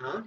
Huh?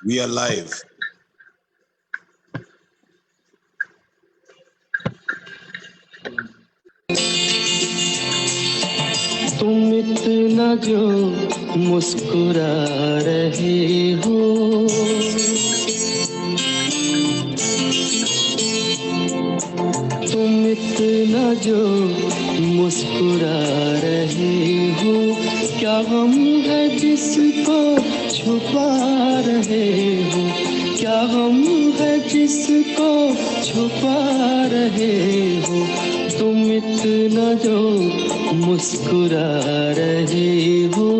We are live. तुम इतना जो मुस्कुरा रहे हो, तुम इतना जो मुस्कुरा रहे हो, क्या गम है जिसको छुपा रहे हो, क्या गम है जिसको छुपा रहे हो, तुम इतना जो मुस्कुरा रहे हो।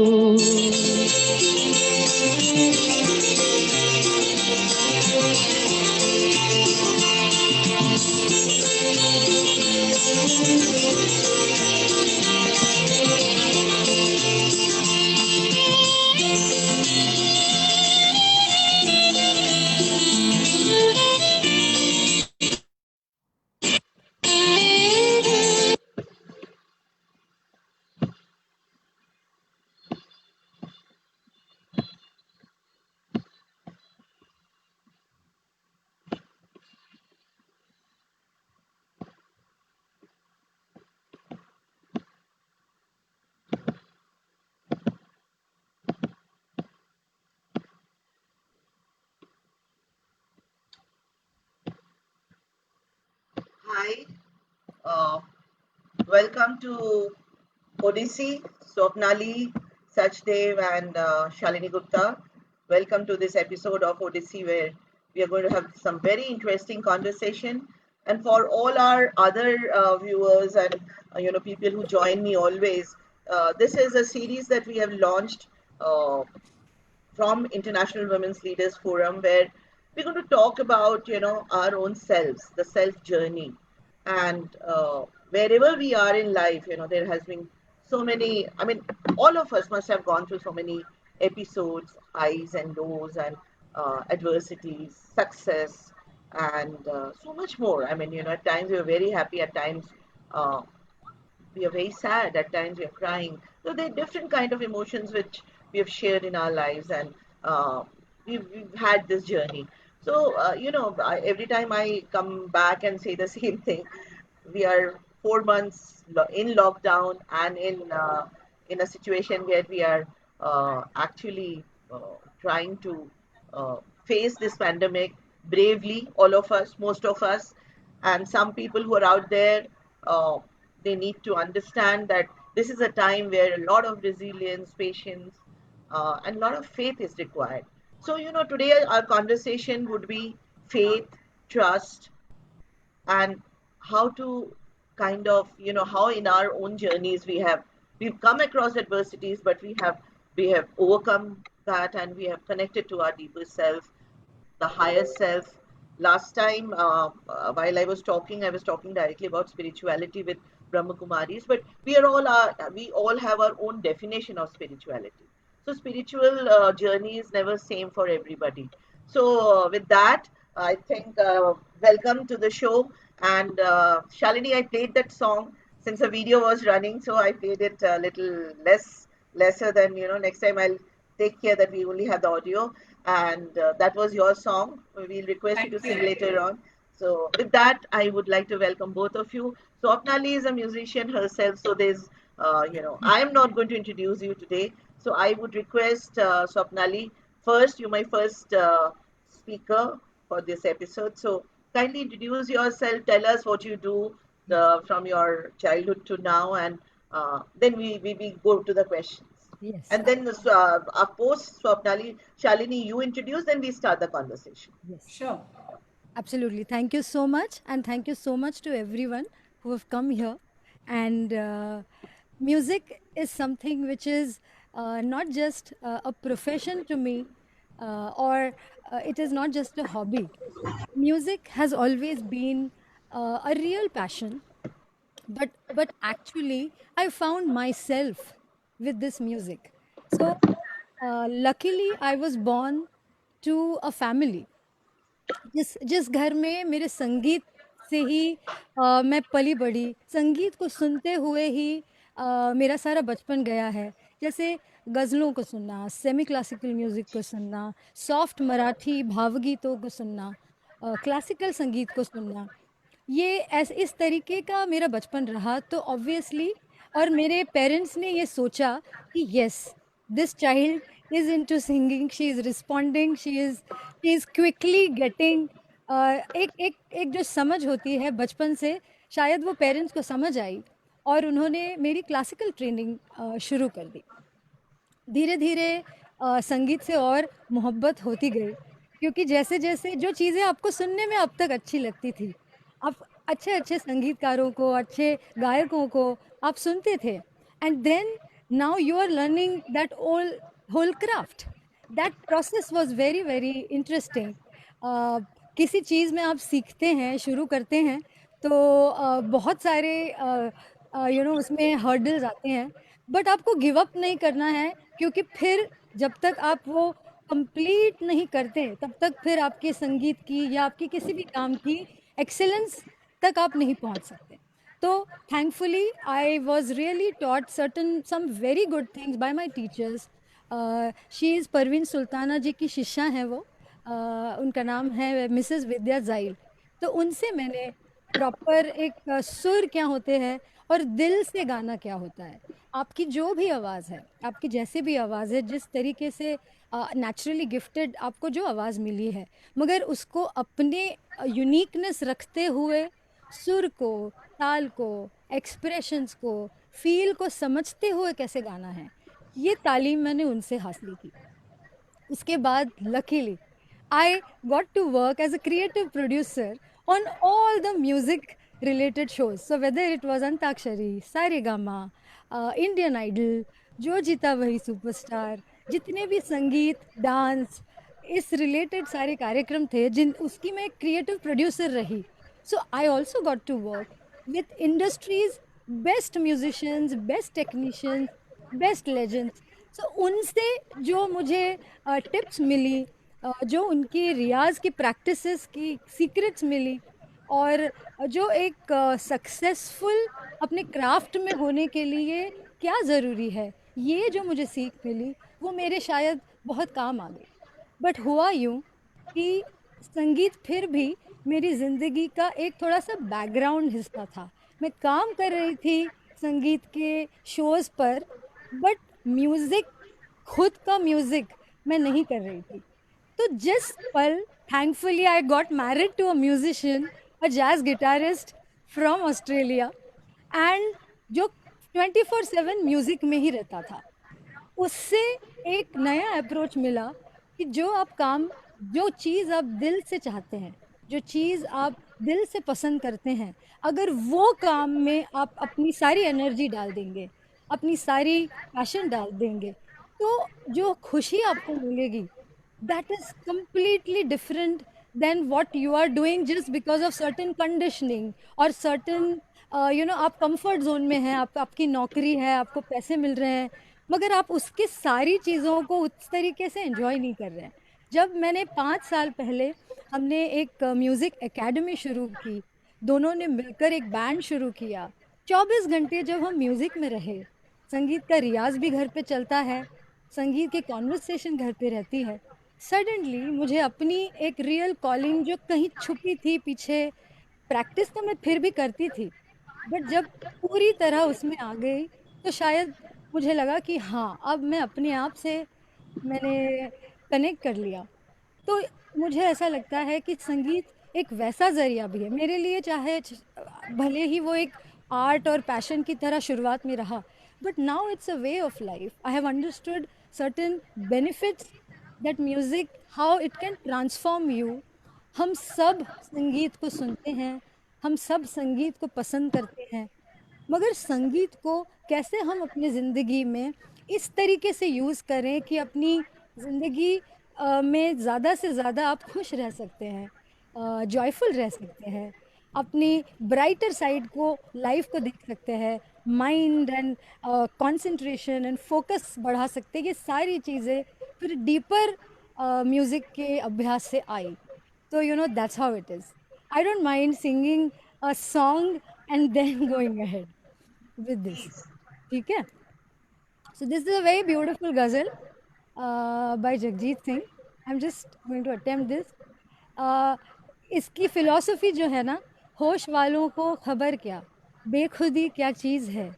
Hi, uh, welcome to Odyssey, Swapnali, Sachdev, and Shalini Gupta. Welcome to this episode of Odyssey, where we are going to have some very interesting conversation. And for all our other viewers and people who join me always, this is a series that we have launched uh, from International Women's Leaders Forum, where we're going to talk about our own selves, the self journey, and wherever we are in life, there has been so many. I mean, all of us must have gone through so many episodes, highs and lows, and adversities, success, and so much more. I mean, at times we are very happy, at times. Uh, we are very sad, at times we are crying. So there are different kind of emotions which we have shared in our lives, and we've had this journey. So every time I come back and say the same thing, we are 4 months in lockdown and in a situation where we are actually trying to uh, face this pandemic bravely, all of us, most of us, and some people who are out there, uh, they need to understand that this is a time where a lot of resilience, patience, and a lot of faith is required. So, today our conversation would be faith, trust, and how to kind of, how in our own journeys we've come across adversities, but we have overcome that, and we have connected to our deeper self, the higher self. Last time, while I was talking directly about spirituality with Brahma Kumaris, but we all have our own definition of spirituality. So spiritual journey is never same for everybody. So with that, I think welcome to the show. And Shalini, I played that song since the video was running, so I played it a little lesser than Next time I'll take care that we only have the audio. And that was your song. We'll request you to sing later on. So with that, I would like to welcome both of you. So Apnali is a musician herself, so I am not going to introduce you today. So I would request Swapnali, first, you my first speaker. for this episode. So kindly introduce yourself. Tell us what you do from your childhood to now, and then we go to the questions. Yes. And then post Swapnali, Shalini, you introduce, then we start the conversation. Yes. Sure. Absolutely. Thank you so much. And thank you so much to everyone who have come here. And music is something which is not just a profession to me, or it is not just a hobby. Music has always been a real passion, but actually I found myself with this music. So luckily I was born to a family जिस घर में मेरे संगीत से ही मैं पली बड़ी, संगीत को सुनते हुए ही मेरा सारा बचपन गया है। जैसे गज़लों को सुनना, सेमी क्लासिकल म्यूज़िक को सुनना, सॉफ्ट मराठी भावगीतों को सुनना, क्लासिकल संगीत को सुनना, ये इस तरीके का मेरा बचपन रहा। तो ऑब्वियसली और मेरे पेरेंट्स ने ये सोचा कि yes, this child is into singing, she is responding, she is quickly getting एक जो समझ होती है बचपन से, शायद वो पेरेंट्स को समझ आई और उन्होंने मेरी क्लासिकल ट्रेनिंग शुरू कर दी। धीरे धीरे संगीत से और मोहब्बत होती गई, क्योंकि जैसे जैसे जो चीज़ें आपको सुनने में अब तक अच्छी लगती थी, आप अच्छे अच्छे संगीतकारों को, अच्छे गायकों को आप सुनते थे, and then now you are learning that whole craft. That process was very very interesting. किसी चीज़ में आप सीखते हैं, शुरू करते हैं, तो बहुत सारे उसमें हर्डल्स आते हैं, बट आपको गिव अप नहीं करना है, क्योंकि फिर जब तक आप वो कंप्लीट नहीं करते तब तक फिर आपके संगीत की या आपकी किसी भी काम की एक्सेलेंस तक आप नहीं पहुंच सकते। तो thankfully I was really taught some very good things by my teachers. She is Parveen Sultana जी की शिष्या हैं वो, उनका नाम है मिसेस विद्या जाइल। तो उनसे मैंने प्रॉपर एक सुर क्या होते हैं और दिल से गाना क्या होता है, आपकी जो भी आवाज़ है, आपकी जैसे भी आवाज़ है, जिस तरीके से नेचुरली गिफ्टेड आपको जो आवाज़ मिली है, मगर उसको अपने यूनिकनेस रखते हुए सुर को, ताल को, एक्सप्रेशंस को, फील को समझते हुए कैसे गाना है, ये तालीम मैंने उनसे हासिल की। उसके बाद luckily I got to work as a creative producer on all the music related shows. So whether it was Antakshari, Saregama, Indian Idol, जो जीता वही सुपरस्टार, जितने भी संगीत, डांस, इस रिलेटेड सारे कार्यक्रम थे जिन उसकी मैं क्रिएटिव प्रोड्यूसर रही। So I also got to work with industry's best musicians, best technicians, best legends. So उनसे जो मुझे टिप्स मिली, जो उनकी रियाज की प्रैक्टिसेस की सीक्रेट्स मिली, और जो एक सक्सेसफुल अपने क्राफ्ट में होने के लिए क्या ज़रूरी है, ये जो मुझे सीख मिली, वो मेरे शायद बहुत काम आ गई। बट हुआ यूँ कि संगीत फिर भी मेरी ज़िंदगी का एक थोड़ा सा बैकग्राउंड हिस्सा था। मैं काम कर रही थी संगीत के शोज़ पर, बट म्यूज़िक, खुद का म्यूज़िक मैं नहीं कर रही थी। तो जिस पल thankfully I got married to a musician, a jazz guitarist from Australia, and जो 24/7 म्यूज़िक में ही रहता था, उससे एक नया अप्रोच मिला कि जो आप काम, जो चीज़ आप दिल से चाहते हैं, जो चीज़ आप दिल से पसंद करते हैं, अगर वो काम में आप अपनी सारी एनर्जी डाल देंगे, अपनी सारी पैशन डाल देंगे, तो जो खुशी आपको मिलेगी, that is completely different than what you are doing just because of certain conditioning or certain आप कंफर्ट जोन में हैं, आपकी नौकरी है, आपको पैसे मिल रहे हैं, मगर आप उसकी सारी चीज़ों को उस तरीके से एंजॉय नहीं कर रहे हैं। जब मैंने 5 साल पहले हमने एक म्यूज़िक एकेडमी शुरू की, दोनों ने मिलकर एक बैंड शुरू किया, 24 घंटे जब हम म्यूज़िक में रहे, संगीत का रियाज भी घर पे चलता है, संगीत की कॉन्वर्सेशन घर पे रहती है, सडनली मुझे अपनी एक रियल कॉलिंग जो कहीं छुपी थी पीछे, प्रैक्टिस तो मैं फिर भी करती थी, बट जब पूरी तरह उसमें आ गई, तो शायद मुझे लगा कि हाँ, अब मैं अपने आप से मैंने कनेक्ट कर लिया। तो मुझे ऐसा लगता है कि संगीत एक वैसा ज़रिया भी है मेरे लिए, चाहे भले ही वो एक आर्ट और पैशन की तरह शुरुआत में रहा, but now it's a way of life. I have understood certain benefits that music, how it can transform you. हम सब संगीत को सुनते हैं, हम सब संगीत को पसंद करते हैं, मगर संगीत को कैसे हम अपनी ज़िंदगी में इस तरीके से यूज़ करें कि अपनी ज़िंदगी में ज़्यादा से ज़्यादा आप खुश रह सकते हैं, जॉयफुल रह सकते हैं, अपनी ब्राइटर साइड को, लाइफ को देख सकते हैं, mind and concentration and focus बढ़ा सकते हैं. ये सारी चीज़ें फिर डीपर म्यूज़िक के अभ्यास से आई. तो that's how it is. I don't mind singing a song and then going ahead with this. Please. ठीक है. So this is a very beautiful ghazal by Jagjit Singh. I'm just going to attempt this. इसकी philosophy जो है ना, होश वालों को खबर क्या, बेखुदी क्या चीज़ है,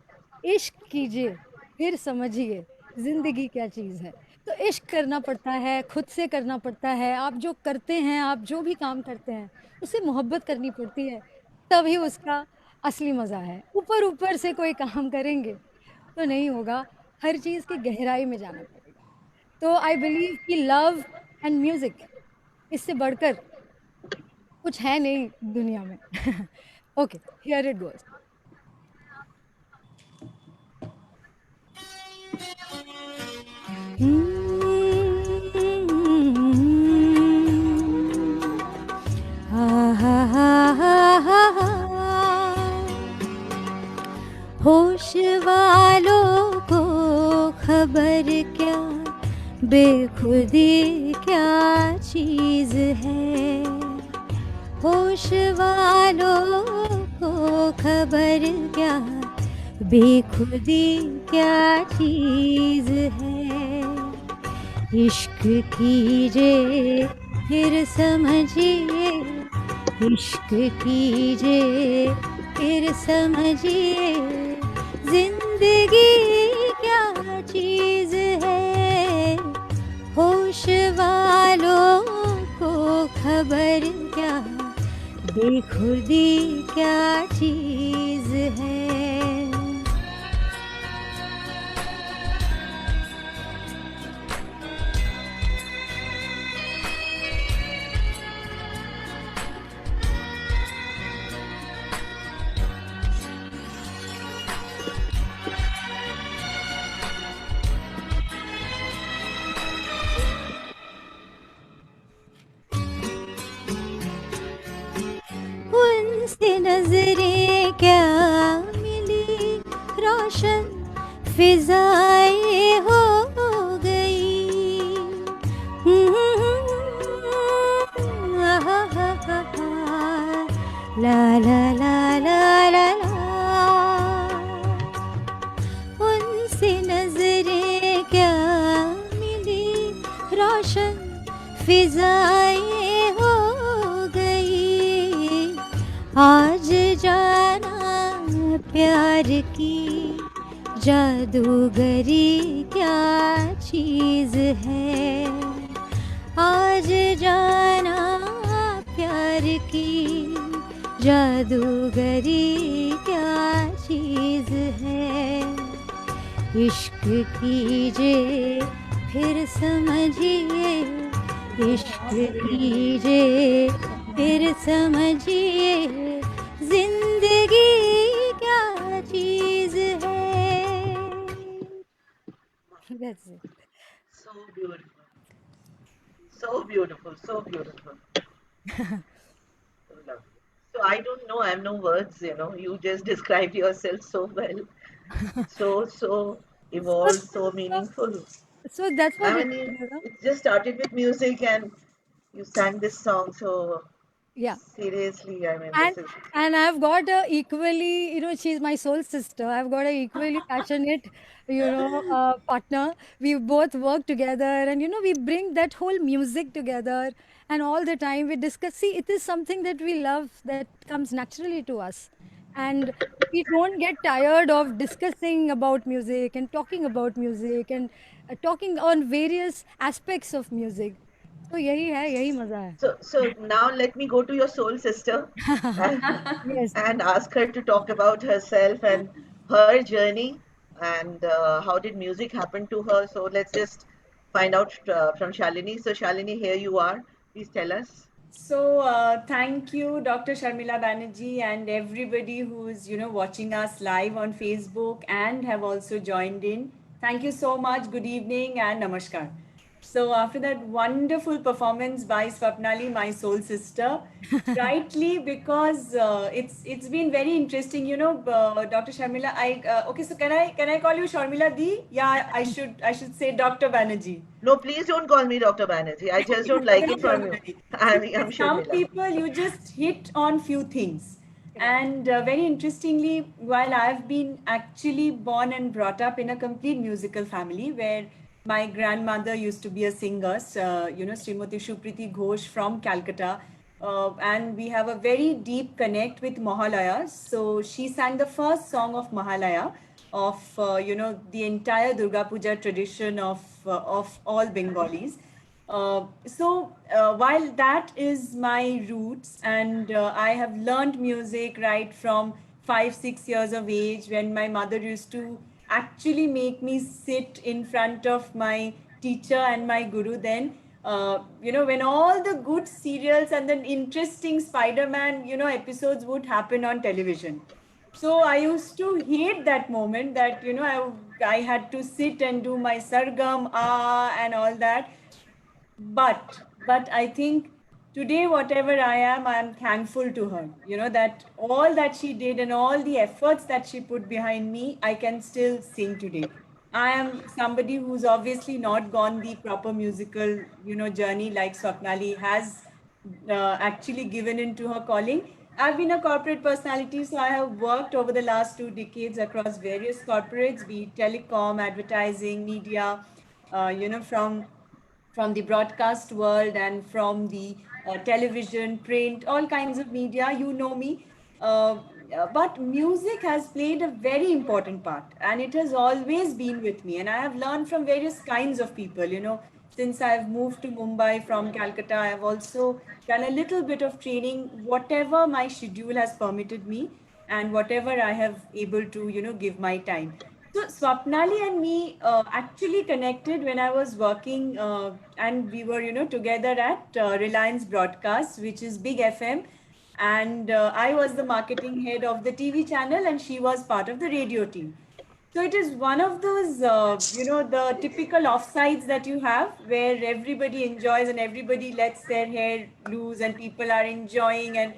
इश्क कीजिए फिर समझिए ज़िंदगी क्या चीज़ है. तो इश्क करना पड़ता है, खुद से करना पड़ता है. आप जो करते हैं, आप जो भी काम करते हैं, उससे मोहब्बत करनी पड़ती है, तभी उसका असली मज़ा है. ऊपर ऊपर से कोई काम करेंगे तो नहीं होगा, हर चीज़ की गहराई में जाना पड़ेगा. तो आई बिलीव कि लव एंड म्यूज़िक, इससे बढ़कर कुछ है नहीं दुनिया में. Okay, here it goes. होश वालों को खबर क्या, बेखुदी क्या चीज़ है. होश वालों को खबर क्या, बेखुदी क्या चीज़ है. इश्क कीजिए फिर समझिए, इश्क कीजिए फिर समझिए जिंदगी क्या चीज़ है. होश वालों को खबर क्या, बेखुदी क्या चीज़ है. उनसे नजरें क्या मिली, रोशन फिजाएं हो गई. ला ला ला ला ला ला. उनसे नजरें क्या मिली, रोशन फिजाएं हो गई. आज जाना प्यार की जादूगरी क्या चीज़ है. आज जाना प्यार की जादूगरी क्या चीज़ है. इश्क कीजिए फिर समझिए, इश्क कीजिए फिर समझिए जिंदगी क्या चीज़ है. That's it. So beautiful. So beautiful. So beautiful. So lovely. So I don't know. I have no words. You just described yourself so well. So evolved, so meaningful. So that's what I it mean, is, it just started with music and you sang this song. So Yeah. seriously, I mean, And this is I've got a equally, she's my soul sister. I've got a equally passionate, partner. We both work together, and we bring that whole music together, and all the time we discuss. See, it is something that we love, that comes naturally to us, and we don't get tired of discussing about music and talking about music and talking on various aspects of music. तो यही है, यही मजा है. So now let me go to your soul sister and, Yes. and ask her to talk about herself and her journey and how did music happen to her. So let's just find out from Shalini. So Shalini, here you are. Please tell us. So thank you, Dr. Sharmila Banerjee, and everybody who's watching us live on Facebook and have also joined in. Thank you so much. Good evening and namaskar. So after that wonderful performance by Swapnali, my soul sister, rightly because it's been very interesting. Dr. Sharmila. Okay. So can I call you Sharmila Di? Yeah, I should say Dr. Banerjee. No, please don't call me Dr. Banerjee. I just don't like Okay, it from you. I'm See, some Sharmila. people you just hit on few things. And very interestingly, while I've been actually born and brought up in a complete musical family where my grandmother used to be a singer, Srimati Shupriti Ghosh from Calcutta, and we have a very deep connect with Mahalaya. So she sang the first song of Mahalaya of the entire Durga Puja tradition of all Bengalis. While that is my roots, and I have learned music right from 5 6 years of age when my mother used to actually make me sit in front of my teacher and my guru then. When all the good serials and the interesting Spider-Man, episodes would happen on television. So I used to hate that moment that I had to sit and do my sargam and all that. But I think today whatever I am thankful to her. That all that she did and all the efforts that she put behind me, I can still sing today. I am somebody who's obviously not gone the proper musical journey like Swapnali has actually given into her calling. I've been a corporate personality, so I have worked over the last 2 decades across various corporates, be it telecom, advertising, media, from the broadcast world and from the television, print, all kinds of media. You know me. But music has played a very important part and it has always been with me. And I have learned from various kinds of people. Since I've moved to Mumbai from Calcutta, I have also done a little bit of training, whatever my schedule has permitted me and whatever I have able to, give my time. So Swapnali and me actually connected when I was working, and we were, together at Reliance Broadcast, which is Big FM, and I was the marketing head of the TV channel, and she was part of the radio team. So it is one of those, the typical offsides that you have where everybody enjoys and everybody lets their hair loose and people are enjoying. And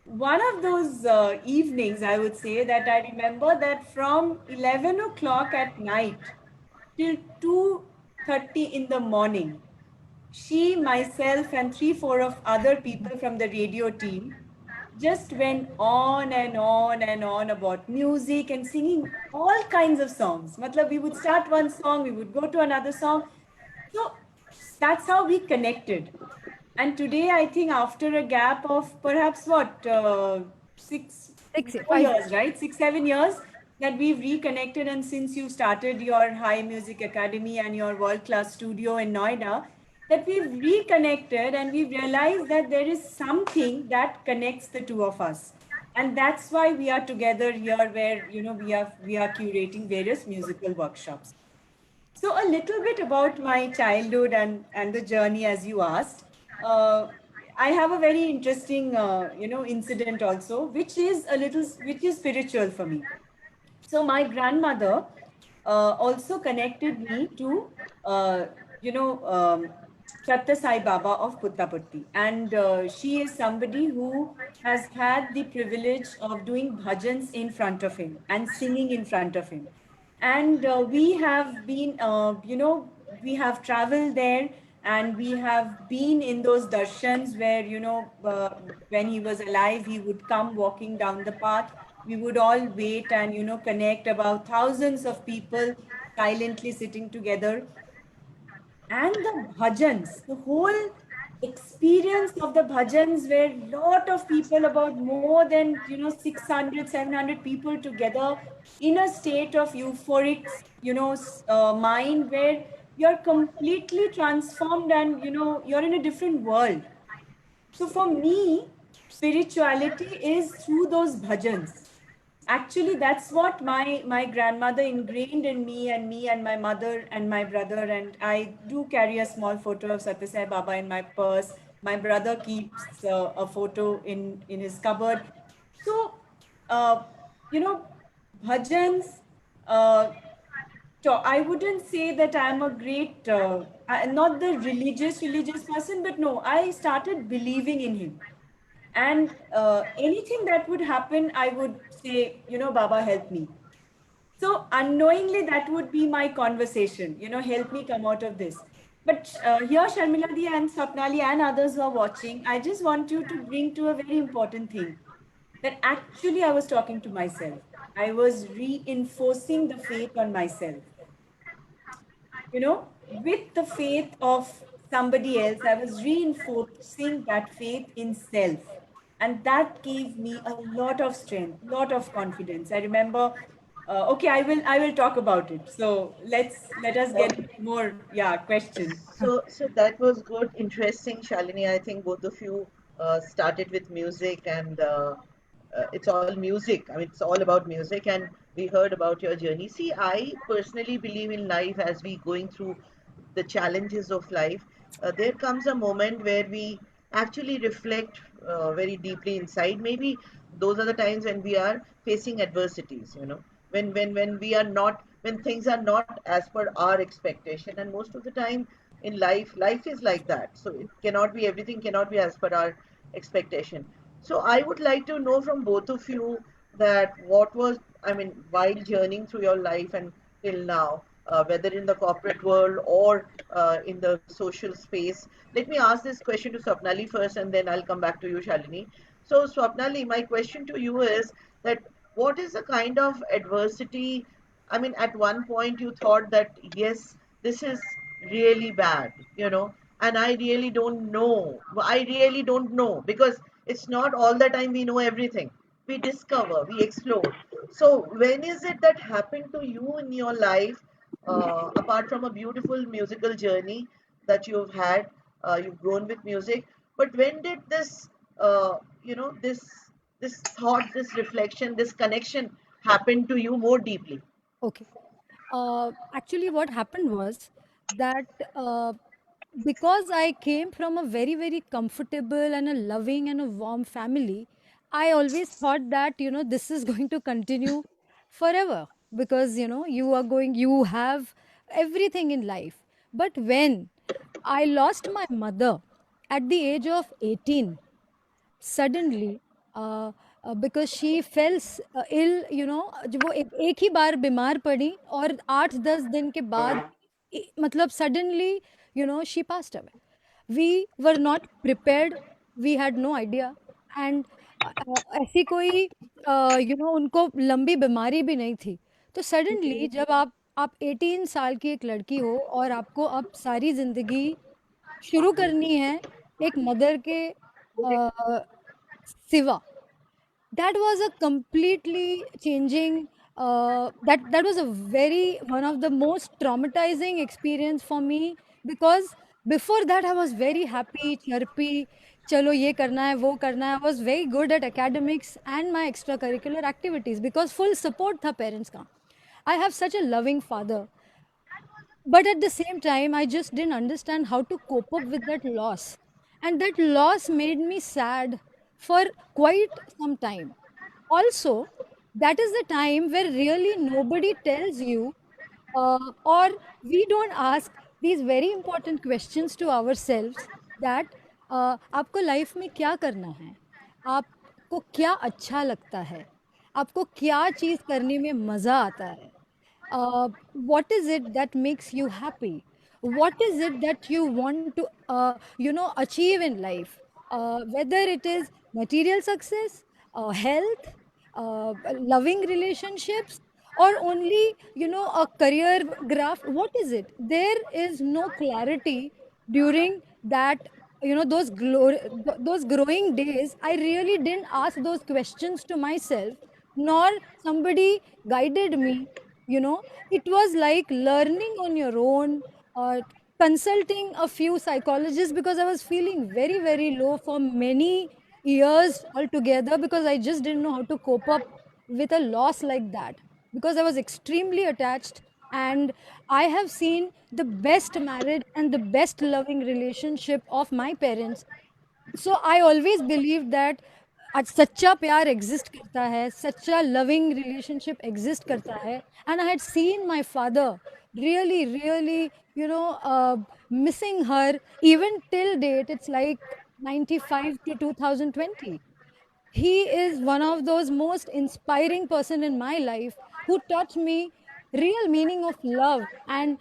one of those evenings, I would say that I remember that from 11 o'clock at night till 2:30 in the morning, she, myself, and 3 4 of other people from the radio team just went on and on and on about music and singing all kinds of songs. Matlab, we would start one song, we would go to another song. So that's how we connected. And today, I think after a gap of perhaps what, six, Six, more 5 years. years, right? 6 7 years that we've reconnected. And since you started your High Music Academy and your world class studio in Noida, that we've reconnected and we've realized that there is something that connects the two of us. And that's why we are together here where we are curating various musical workshops. So a little bit about my childhood and the journey, as you asked. Uh, I have a very interesting, incident also, which is spiritual for me. So my grandmother also connected me to, uh, you know, Satta Sai Baba of Puttaparthi. And she is somebody who has had the privilege of doing bhajans in front of him and singing in front of him. And we have been, we have traveled there and we have been in those darshans where, when he was alive, he would come walking down the path. We would all wait and, connect about thousands of people silently sitting together. And the bhajans, the whole experience of the bhajans where lot of people, about more than 600 700 people together in a state of euphoric mind where you're completely transformed, and you're in a different world. So for me, spirituality is through those bhajans. Actually, that's what my grandmother ingrained in me and my mother and my brother. And I do carry a small photo of Satyasai Baba in my purse. My brother keeps a photo in his cupboard. So, uh, you know, bhajans. Uh, so I wouldn't say that I'm a great, not the religious person, but no, I started believing in him. And anything that would happen, I would say, Baba, help me. So unknowingly, that would be my conversation, help me come out of this. But here, Sharmiladi and Swapnali and others who are watching, I just want you to bring to a very important thing, that actually I was talking to myself. I was reinforcing the faith on myself. With the faith of somebody else, I was reinforcing that faith in self. And that gave me a lot of strength, lot of confidence. I remember, okay, I will talk about it. So let us get Okay. more, yeah, questions. So that was good, interesting, Shalini. I think both of you started with music, and it's all music. I mean, it's all about music, and we heard about your journey. See, I personally believe in life as we going through the challenges of life. There comes a moment where we actually reflect very deeply inside. Maybe those are the times when we are facing adversities. When we are not, when things are not as per our expectation, and most of the time in life is like that. So it cannot be, everything cannot be as per our expectation. So I would like to know from both of you that what was, I mean, while journeying through your life and till now, whether in the corporate world or in the social space. Let me ask this question to Swapnali first, and then I'll come back to you, Shalini. So, Swapnali, my question to you is that what is the kind of adversity? I mean, at one point you thought that, yes, this is really bad, and I really don't know. I really don't know, because it's not all the time we know everything. We discover, we explore. So, when is it that happened to you in your life, apart from a beautiful musical journey that you've had? You've grown with music, but when did this, this thought, this reflection, this connection happen to you more deeply? Okay. Actually, what happened was that because I came from a very, very comfortable and a loving and a warm family, I always thought that, this is going to continue forever because, you have everything in life. But when I lost my mother at the age of 18, suddenly because she fell ill, जब वो एक ही बार बीमार पड़ी और 8-10 दिन के बाद मतलब suddenly, she passed away. We were not prepared. We had no idea. And ऐसी कोई उनको लंबी बीमारी भी नहीं थी. तो सडनली जब आप 18 साल की एक लड़की हो और आपको अब सारी जिंदगी शुरू करनी है एक मदर के सिवा, that was a completely changing that was a very one of the most traumatizing experience for me, because before that I was very happy, chirpy, chalo ye karna hai wo karna hai. I was very good at academics and my extracurricular activities because full support tha parents ka. I have such a loving father, but at the same time I just didn't understand how to cope up with that loss, and that loss made me sad for quite some time. Also, that is the time where really nobody tells you, or we don't ask these very important questions to ourselves, that आपको life में क्या करना है, आपको क्या अच्छा लगता है, आपको क्या चीज़ करने में मज़ा आता है, what is it that makes you happy, what is it that you want to achieve in life, whether it is material success, health, loving relationships, or only a career graph. What is it? There is no clarity during that, those growing days. I really didn't ask those questions to myself, nor somebody guided me. It was like learning on your own, uh, consulting a few psychologists because I was feeling very, very low for many years altogether because I just didn't know how to cope up with a loss like that because I was extremely attached. And I have seen the best marriage and the best loving relationship of my parents. So I always believed that आज सच्चा प्यार exist करता है, सच्चा loving relationship exist करता है, and I had seen my father really, really, missing her even till date. It's like 95 to 2020. He is one of those most inspiring person in my life who taught me real meaning of love and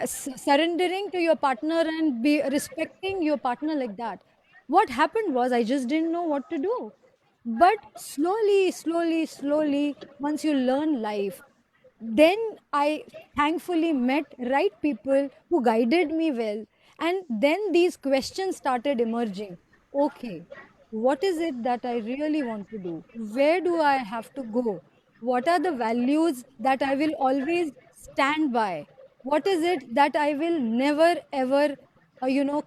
surrendering to your partner and be respecting your partner like that. What happened was I just didn't know what to do, but slowly, once you learn life, then I thankfully met right people who guided me well. And then these questions started emerging. Okay, what is it that I really want to do? Where do I have to go? What are the values that I will always stand by? What is it that I will never ever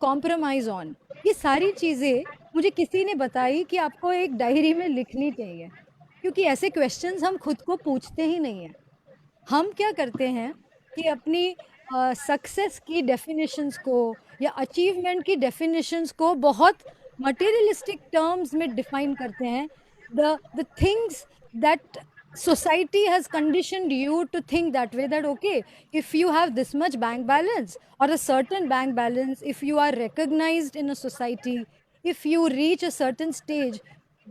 compromise on? ये सारी चीजें मुझे किसी ने बताई कि आपको एक डायरी में लिखनी चाहिए, क्योंकि ऐसे क्वेश्चंस हम खुद को पूछते ही नहीं है। हम क्या करते हैं कि अपनी सक्सेस की डेफिनेशंस को या अचीवमेंट की डेफिनेशंस को बहुत मटेरियलिस्टिक टर्म्स में डिफाइन करते हैं। The things that society has conditioned you to think that way, that okay, if you have this much bank balance or a certain bank balance, if you are recognized in a society, if you reach a certain stage,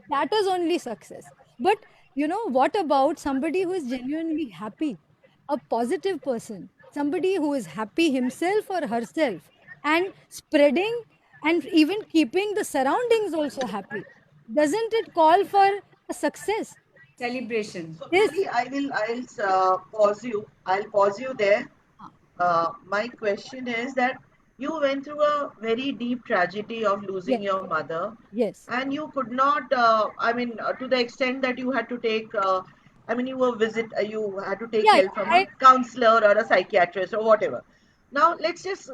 that is only success. But what about somebody who is genuinely happy, a positive person, somebody who is happy himself or herself, and spreading and even keeping the surroundings also happy? Doesn't it call for a success? Celebration. So This, Nidhi, I'll pause you. I'll pause you there. My question is that you went through a very deep tragedy of losing yes, your mother, yes, and you could not. To the extent that you had to take. You had to take yeah, help from a I, counselor or a psychiatrist or whatever. Now let's just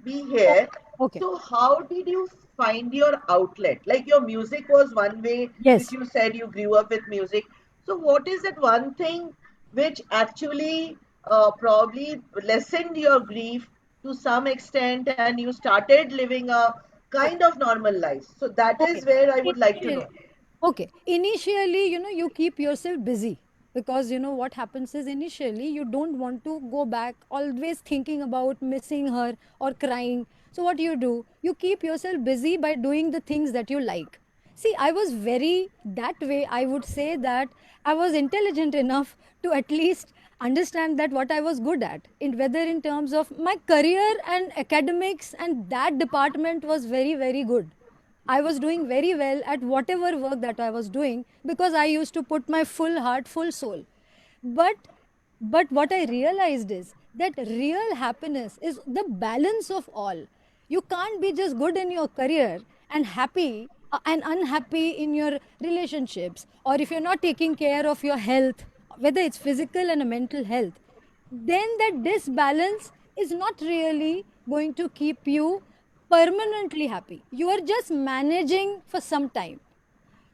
be here. okay, So how did you find your outlet? Like your music was one way, which yes. you said you grew up with music. So what is that one thing which actually probably lessened your grief to some extent, and you started living a kind of normal life? So that is Okay. where I would like to Initially, know. okay. Initially, you keep yourself busy because what happens is initially you don't want to go back, always thinking about missing her or crying. So, what do? You keep yourself busy by doing the things that you like. See, I was very that way. I would say that I was intelligent enough to at least understand that what I was good at, in whether in terms of my career and academics, and that department was very, very good. I was doing very well at whatever work that I was doing because I used to put my full heart, full soul. But what I realized is that real happiness is the balance of all. You can't be just good in your career and happy and unhappy in your relationships, or if you're not taking care of your health, whether it's physical and a mental health, then that disbalance is not really going to keep you permanently happy. You are just managing for some time.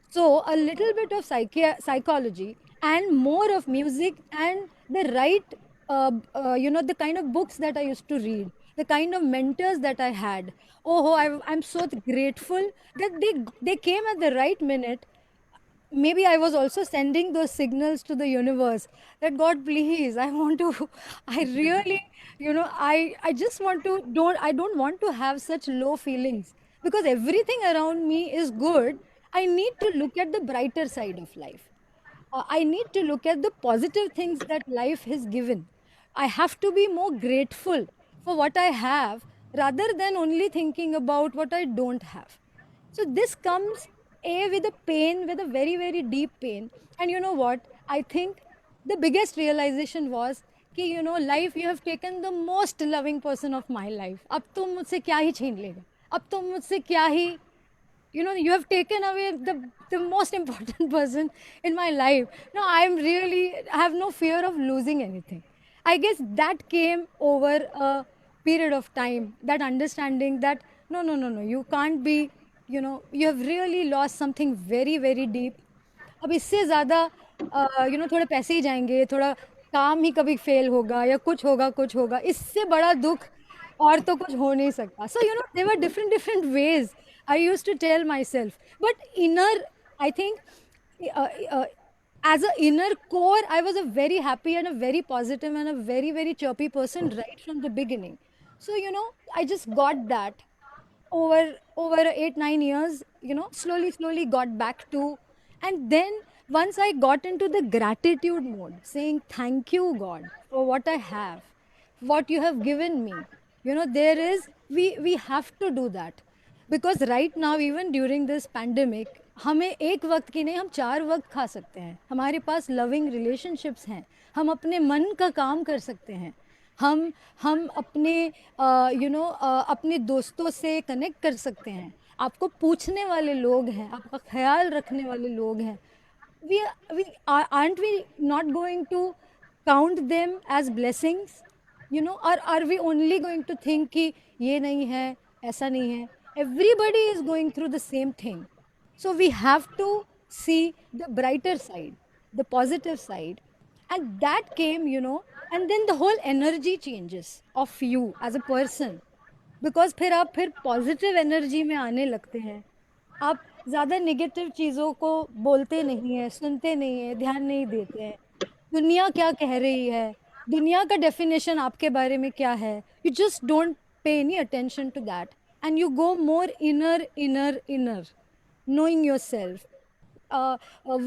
So, a little bit of psychology and more of music and the right, the kind of books that I used to read, the kind of mentors that I had. Oh, I'm so grateful that they came at the right minute. Maybe I was also sending those signals to the universe that God, please, I want to, I really, I just want to, I don't want to have such low feelings because everything around me is good. I need to look at the brighter side of life. I need to look at the positive things that life has given. I have to be more grateful for what I have rather than only thinking about what I don't have. So this comes with a pain, with a very, very deep pain. And you know what? I think the biggest realization was कि life, you have taken the most loving person of my life. अब तुम मुझसे क्या ही छीन लेगा? अब तुम मुझसे क्या ही, you have taken away the most important person in my life. No, I have no fear of losing anything. I guess that came over a period of time, that understanding that no, no, no, no, you can't be, you have really lost something very, very deep. अब इससे ज़्यादा थोड़े पैसे ही जाएँगे, थोड़ा काम ही कभी fail होगा या कुछ होगा, इससे बड़ा दुःख और तो कुछ हो नहीं सकता. So, there were different, different ways I used to tell myself. But inner, I think, uh, uh, as an inner core, I was a very happy and a very positive and a very, very chirpy person right from the beginning. So, I just got that over 8 9 years, slowly got back to. And then once I got into the gratitude mode, saying thank you God for what I have, what you have given me, there is, we have to do that. Because right now, even during this pandemic, हमें एक वक्त की नहीं, हम 4 वक्त खा सकते हैं. हमारे पास लविंग रिलेशनशिप्स हैं, हम अपने मन का काम कर सकते हैं, हम अपने अपने दोस्तों से कनेक्ट कर सकते हैं, आपको पूछने वाले लोग हैं, आपका ख्याल रखने वाले लोग हैं. we we aren't we not going to count them as blessings, or are we only going to think कि ये नहीं है, ऐसा नहीं है. Everybody is going through the same thing. So we have to see the brighter side, the positive side. And that came, and then the whole energy changes of you as a person. Because फिर आप फिर positive energy में आने लगते हैं. आप ज़्यादा negative चीज़ों को बोलते नहीं हैं, सुनते नहीं हैं, ध्यान नहीं देते हैं. दुनिया क्या कह रही है, दुनिया का डेफिनेशन आपके बारे में क्या है, you just don't pay any attention to that and you go more inner inner inner, knowing yourself,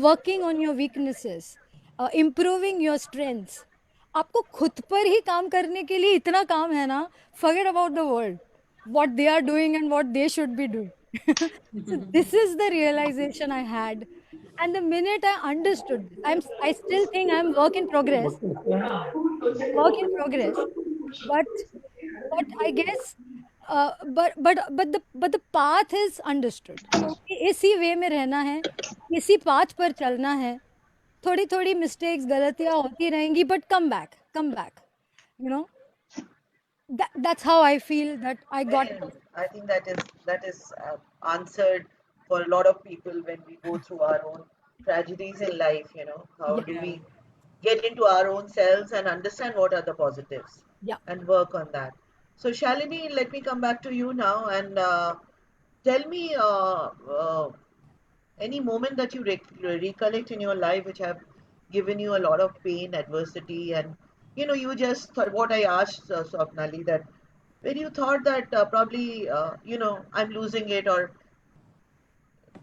working on your weaknesses, improving your strengths. आपको खुद पर ही काम करने के लिए इतना काम है ना, forget about the world, what they are doing and what they should be doing. So this is the realization I had. And the minute I understood, I still think I'm work in progress, but I guess, but the path is understood. क्योंकि इसी वे में रहना है, इसी path पर चलना है. थोड़ी थोड़ी मिस्टेक्स, गलतियां होती रहेंगी, but come back. You know, that's how I feel that I got Very it. good. I think that is answered for a lot of people when we go through our own tragedies in life. How Yeah, do Yeah. we get into our own selves and understand what are the positives yeah. and work on that? So, Shalini, let me come back to you now and tell me any moment that you recollect in your life which have given you a lot of pain, adversity, and you just thought what I asked Swapnali, that when you thought that probably I'm losing it, or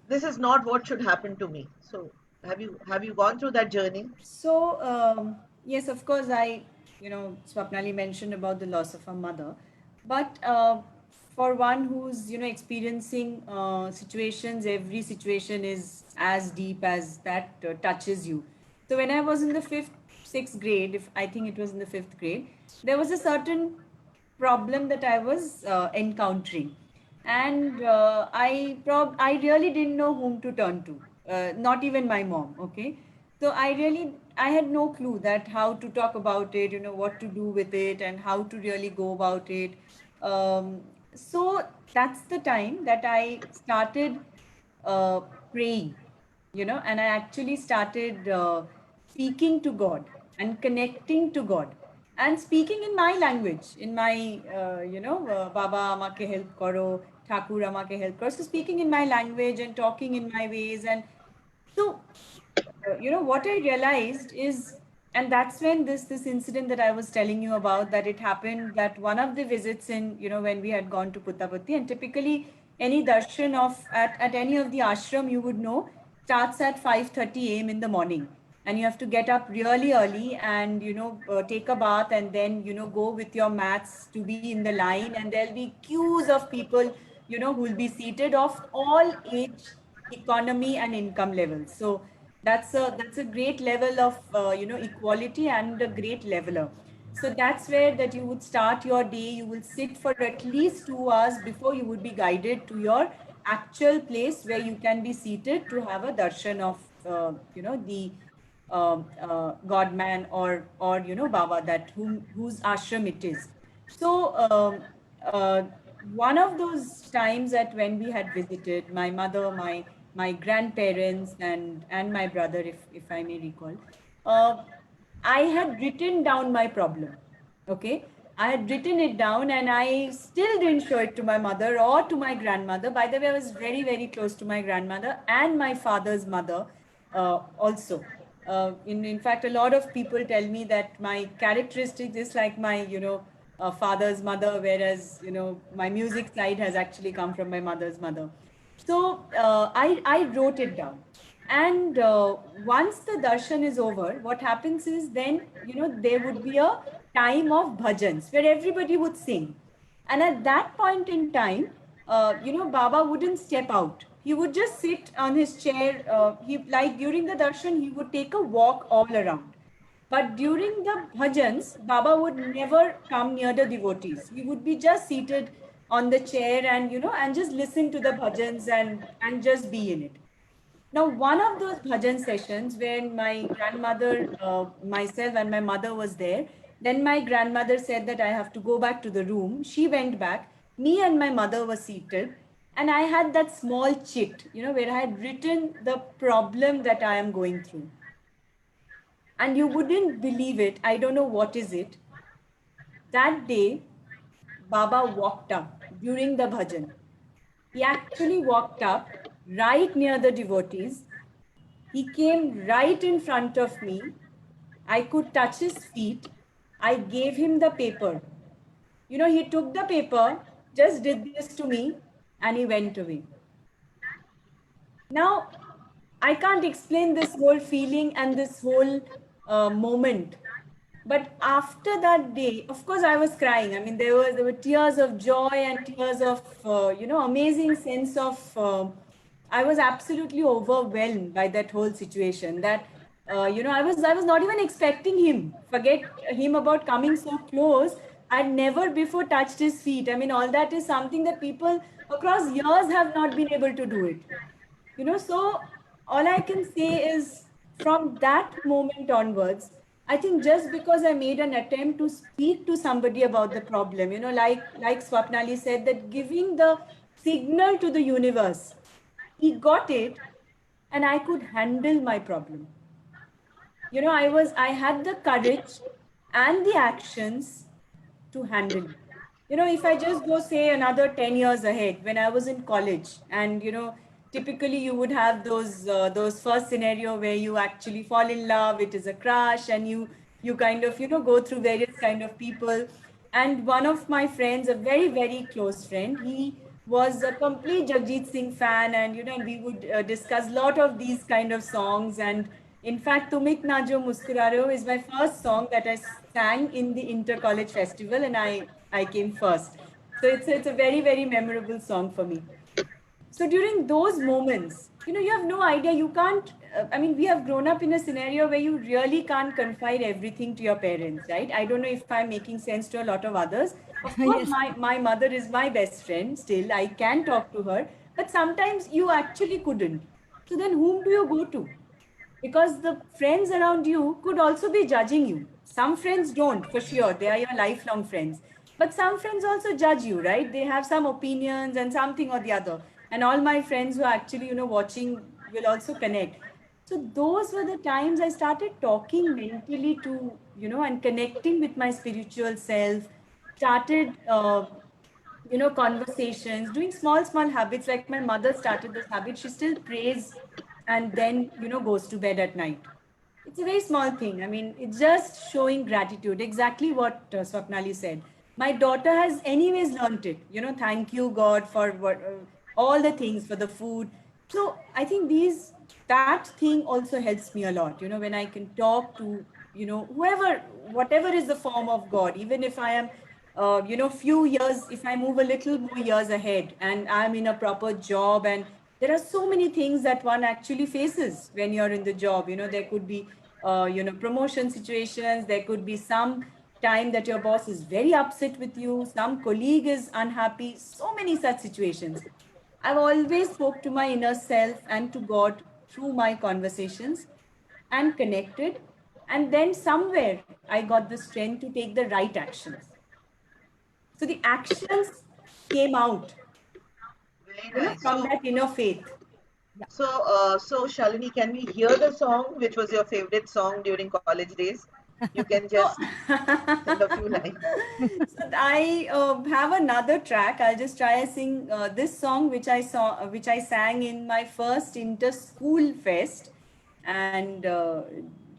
this is not what should happen to me. So have you gone through that journey? So, yes, of course, Swapnali mentioned about the loss of her mother. But for one who's, experiencing situations, every situation is as deep as that touches you. So, when I was in the sixth grade, if I think it was in the fifth grade, there was a certain problem that I was encountering, and I really didn't know whom to turn to. Not even my mom. Okay, so I had no clue that how to talk about it, what to do with it, and how to really go about it. So that's the time that I started uh, praying, and I actually started speaking to God and connecting to God and speaking in my language, in my, Baba amake help karo, Thakur amake help karo. So speaking in my language and talking in my ways. And so, what I realized is, and that's when this incident that I was telling you about, that it happened, that one of the visits in, when we had gone to Puttapatti, and typically any darshan of at any of the ashram, you would know, starts at 5:30 a.m. in the morning, and you have to get up really early and take a bath, and then go with your mats to be in the line, and there'll be queues of people who will be seated of all age, economy, and income levels. So that's a great level of equality, and a great leveler. So that's where that you would start your day. You will sit for at least 2 hours before you would be guided to your actual place where you can be seated to have a darshan of the God man, or Baba, that whose ashram it is. So uh, one of those times that when we had visited, my mother, my grandparents, and my brother, if I may recall, uh, I had written down my problem. Okay. I had written it down and I still didn't show it to my mother or to my grandmother. By the way, I was very, very close to my grandmother and my father's mother also. In fact, a lot of people tell me that my characteristics is like my, father's mother, whereas, my music side has actually come from my mother's mother. So I wrote it down. And once the darshan is over, what happens is then, there would be a time of bhajans where everybody would sing. And at that point in time, Baba wouldn't step out. He would just sit on his chair. Like during the darshan, he would take a walk all around. But during the bhajans, Baba would never come near the devotees. He would be just seated on the chair and, and just listen to the bhajans and just be in it. Now, one of those bhajan sessions when my grandmother, myself, and my mother was there, then my grandmother said that I have to go back to the room. She went back. Me and my mother were seated, and I had that small chit, where I had written the problem that I am going through. And you wouldn't believe it. I don't know what is it. That day, Baba walked up during the bhajan. He actually walked up right near the devotees. He came right in front of me. I could touch his feet. I gave him the paper. He took the paper, just did this to me, and he went away. Now, I can't explain this whole feeling and this whole moment. But after that day, of course, I was crying. I mean, there were tears of joy and tears of amazing sense of. I was absolutely overwhelmed by that whole situation. That I was not even expecting him. Forget him about coming so close. I'd never before touched his feet. I mean, all that is something that people across years have not been able to do it. So all I can say is from that moment onwards, I think just because I made an attempt to speak to somebody about the problem, like Swapnali said, that giving the signal to the universe, he got it, and I could handle my problem. I had the courage and the actions to handle it. If I just go say another 10 years ahead when I was in college, and typically you would have those first scenario where you actually fall in love, it is a crush, and you kind of go through various kind of people. And one of my friends, a very, very close friend, he was a complete Jagjit Singh fan, and we would discuss a lot of these kind of songs. And in fact, Tumik Na Jo Muskura Rahe Ho is my first song that I sang in the Inter College Festival, and I came first. So it's a very, very memorable song for me. So during those moments, you have no idea. You can't. I mean, we have grown up in a scenario where you really can't confide everything to your parents, right? I don't know if I'm making sense to a lot of others. Of course, Yes. my mother is my best friend. Still, I can talk to her, but sometimes you actually couldn't. So then, whom do you go to? Because the friends around you could also be judging you. Some friends don't, for sure. They are your lifelong friends. But some friends also judge you, right? They have some opinions and something or the other. And all my friends who are actually, watching will also connect. So those were the times I started talking mentally to, and connecting with my spiritual self, started conversations, doing small habits. Like my mother started this habit. She still prays and then, goes to bed at night. It's a very small thing. I mean, it's just showing gratitude. Exactly what Swapnali said. My daughter has anyways learned it. Thank you, God, for all the things, for the food. So I think that thing also helps me a lot. When I can talk to, whoever, whatever is the form of God, even if I am few years, if I move a little more years ahead and I'm in a proper job, and there are so many things that one actually faces when you're in the job. There could be, promotion situations, there could be some time that your boss is very upset with you, some colleague is unhappy, so many such situations. I've always spoke to my inner self and to God through my conversations. and connected. And then somewhere I got the strength to take the right actions. So the actions came out, Very you know, nice. from So, that inner faith. so Shalini, can we hear the song which was your favorite song during college days? You can So, just sing a few lines. so I have another track. I'll just try and sing this song, which I sang in my first inter-school fest, and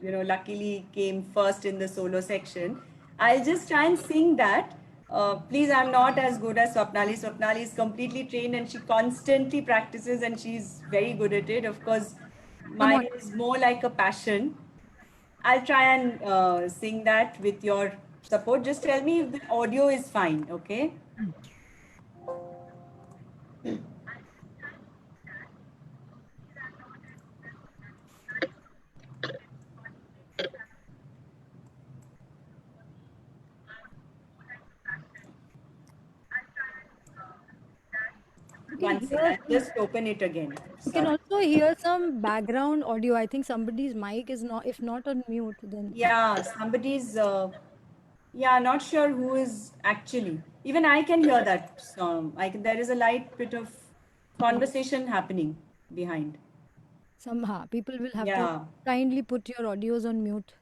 luckily came first in the solo section. I'll just try and sing that. Please, I'm not as good as Swapnali. Swapnali is completely trained and she constantly practices and she's very good at it. Of course, Come on. mine is more like a passion. I'll try and sing that with your support. Just tell me if the audio is fine, okay? You can One hear second, I'll some, just open it again. you can Sorry. also hear some background audio. I think somebody's mic is not, if not on mute, then Yeah, somebody's, yeah, not sure who is actually. Even I can hear that song. There is a light bit of conversation happening behind. somehow people will have to Yeah. kindly put your audios on mute.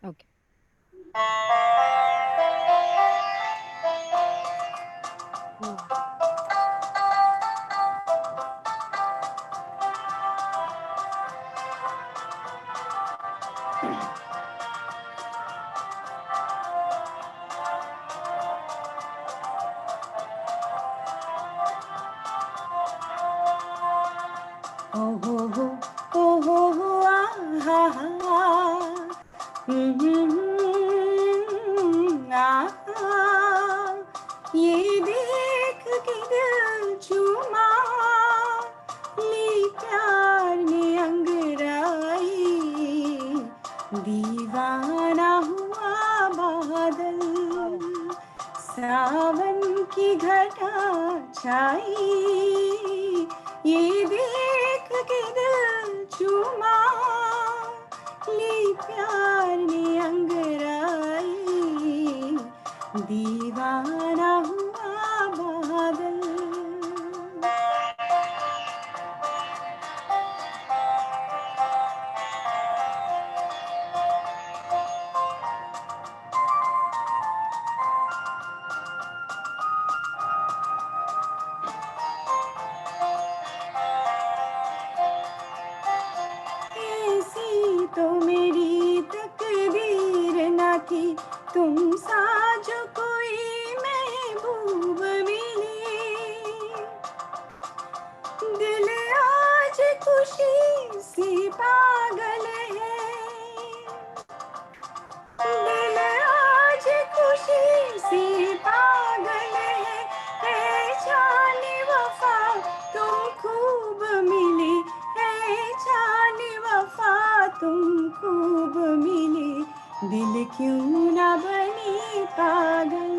Okay. Oh. Oh ho ho, oh ho ho, ah ha ha. Ah, ये देख के दिल चूमा ली प्यार ने अंगड़ाई दीवाना हुआ बादल सावन की घटा छाई ये देख के दिल चूमा ली प्यार ने अंगड़ाई दीवाना हुआ बादल ऐसी तो मेरी तकदीर न थी तुम सा जो कोई महबूब मिली दिल आज खुशी से पागल है दिल आज खुशी से पागल है जाने वफा तुम खूब मिली है जाने वफा तुम खूब मिली दिल क्यों ना बनी पागल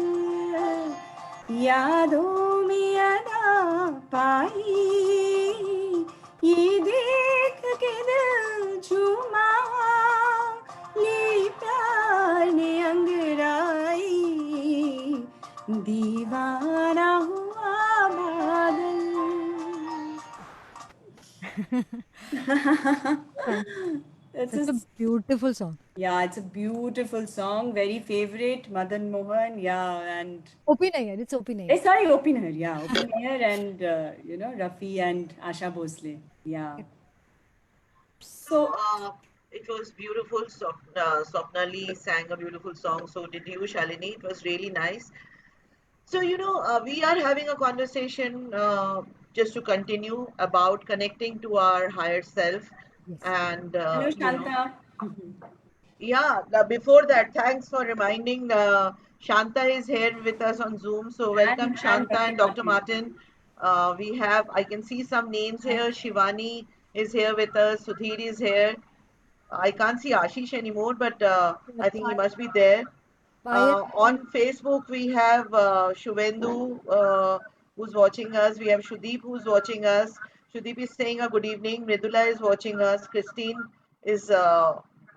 यादों में अदा पाई ये देख के दिल झूमा ली प्यार ने अंगड़ाई दीवाना हुआ बादल it's Such a beautiful song. yeah, it's a beautiful song, very favorite, Madan Mohan, yeah, and Open Nair, it's Open Nair. sorry, Opinher, yeah, Opinher and Rafi and Asha Bhosle, yeah. So It was beautiful. Swapnali sang a beautiful song. So did you, Shalini. It was really nice. So, we are having a conversation just to continue about connecting to our higher self. Yes. And, hello, Shanta. yeah, before that, thanks for reminding. Shanta is here with us on Zoom. So, welcome, And Shanta Dr. and Dr. Martin. Martin. I can see some names here. Shivani is here with us. Sudhir is here. I can't see Ashish anymore, but I think he must be there. Payal, On Facebook, we have Shuvendu who's watching us. We have Shudeep who's watching us. Shudeep is saying a good evening. Mridula is watching us. Christine is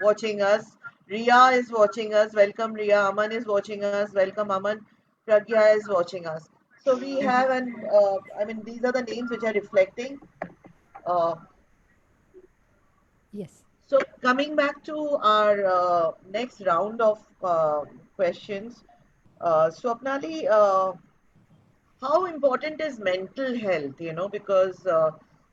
watching us. Ria is watching us. Welcome, Ria. Aman is watching us. Welcome, Aman. Pragya is watching us. So we have, and I mean, these are the names which are reflecting. Uh, Yes. so coming back to our next round of questions, Swapnali, how important is mental health? Because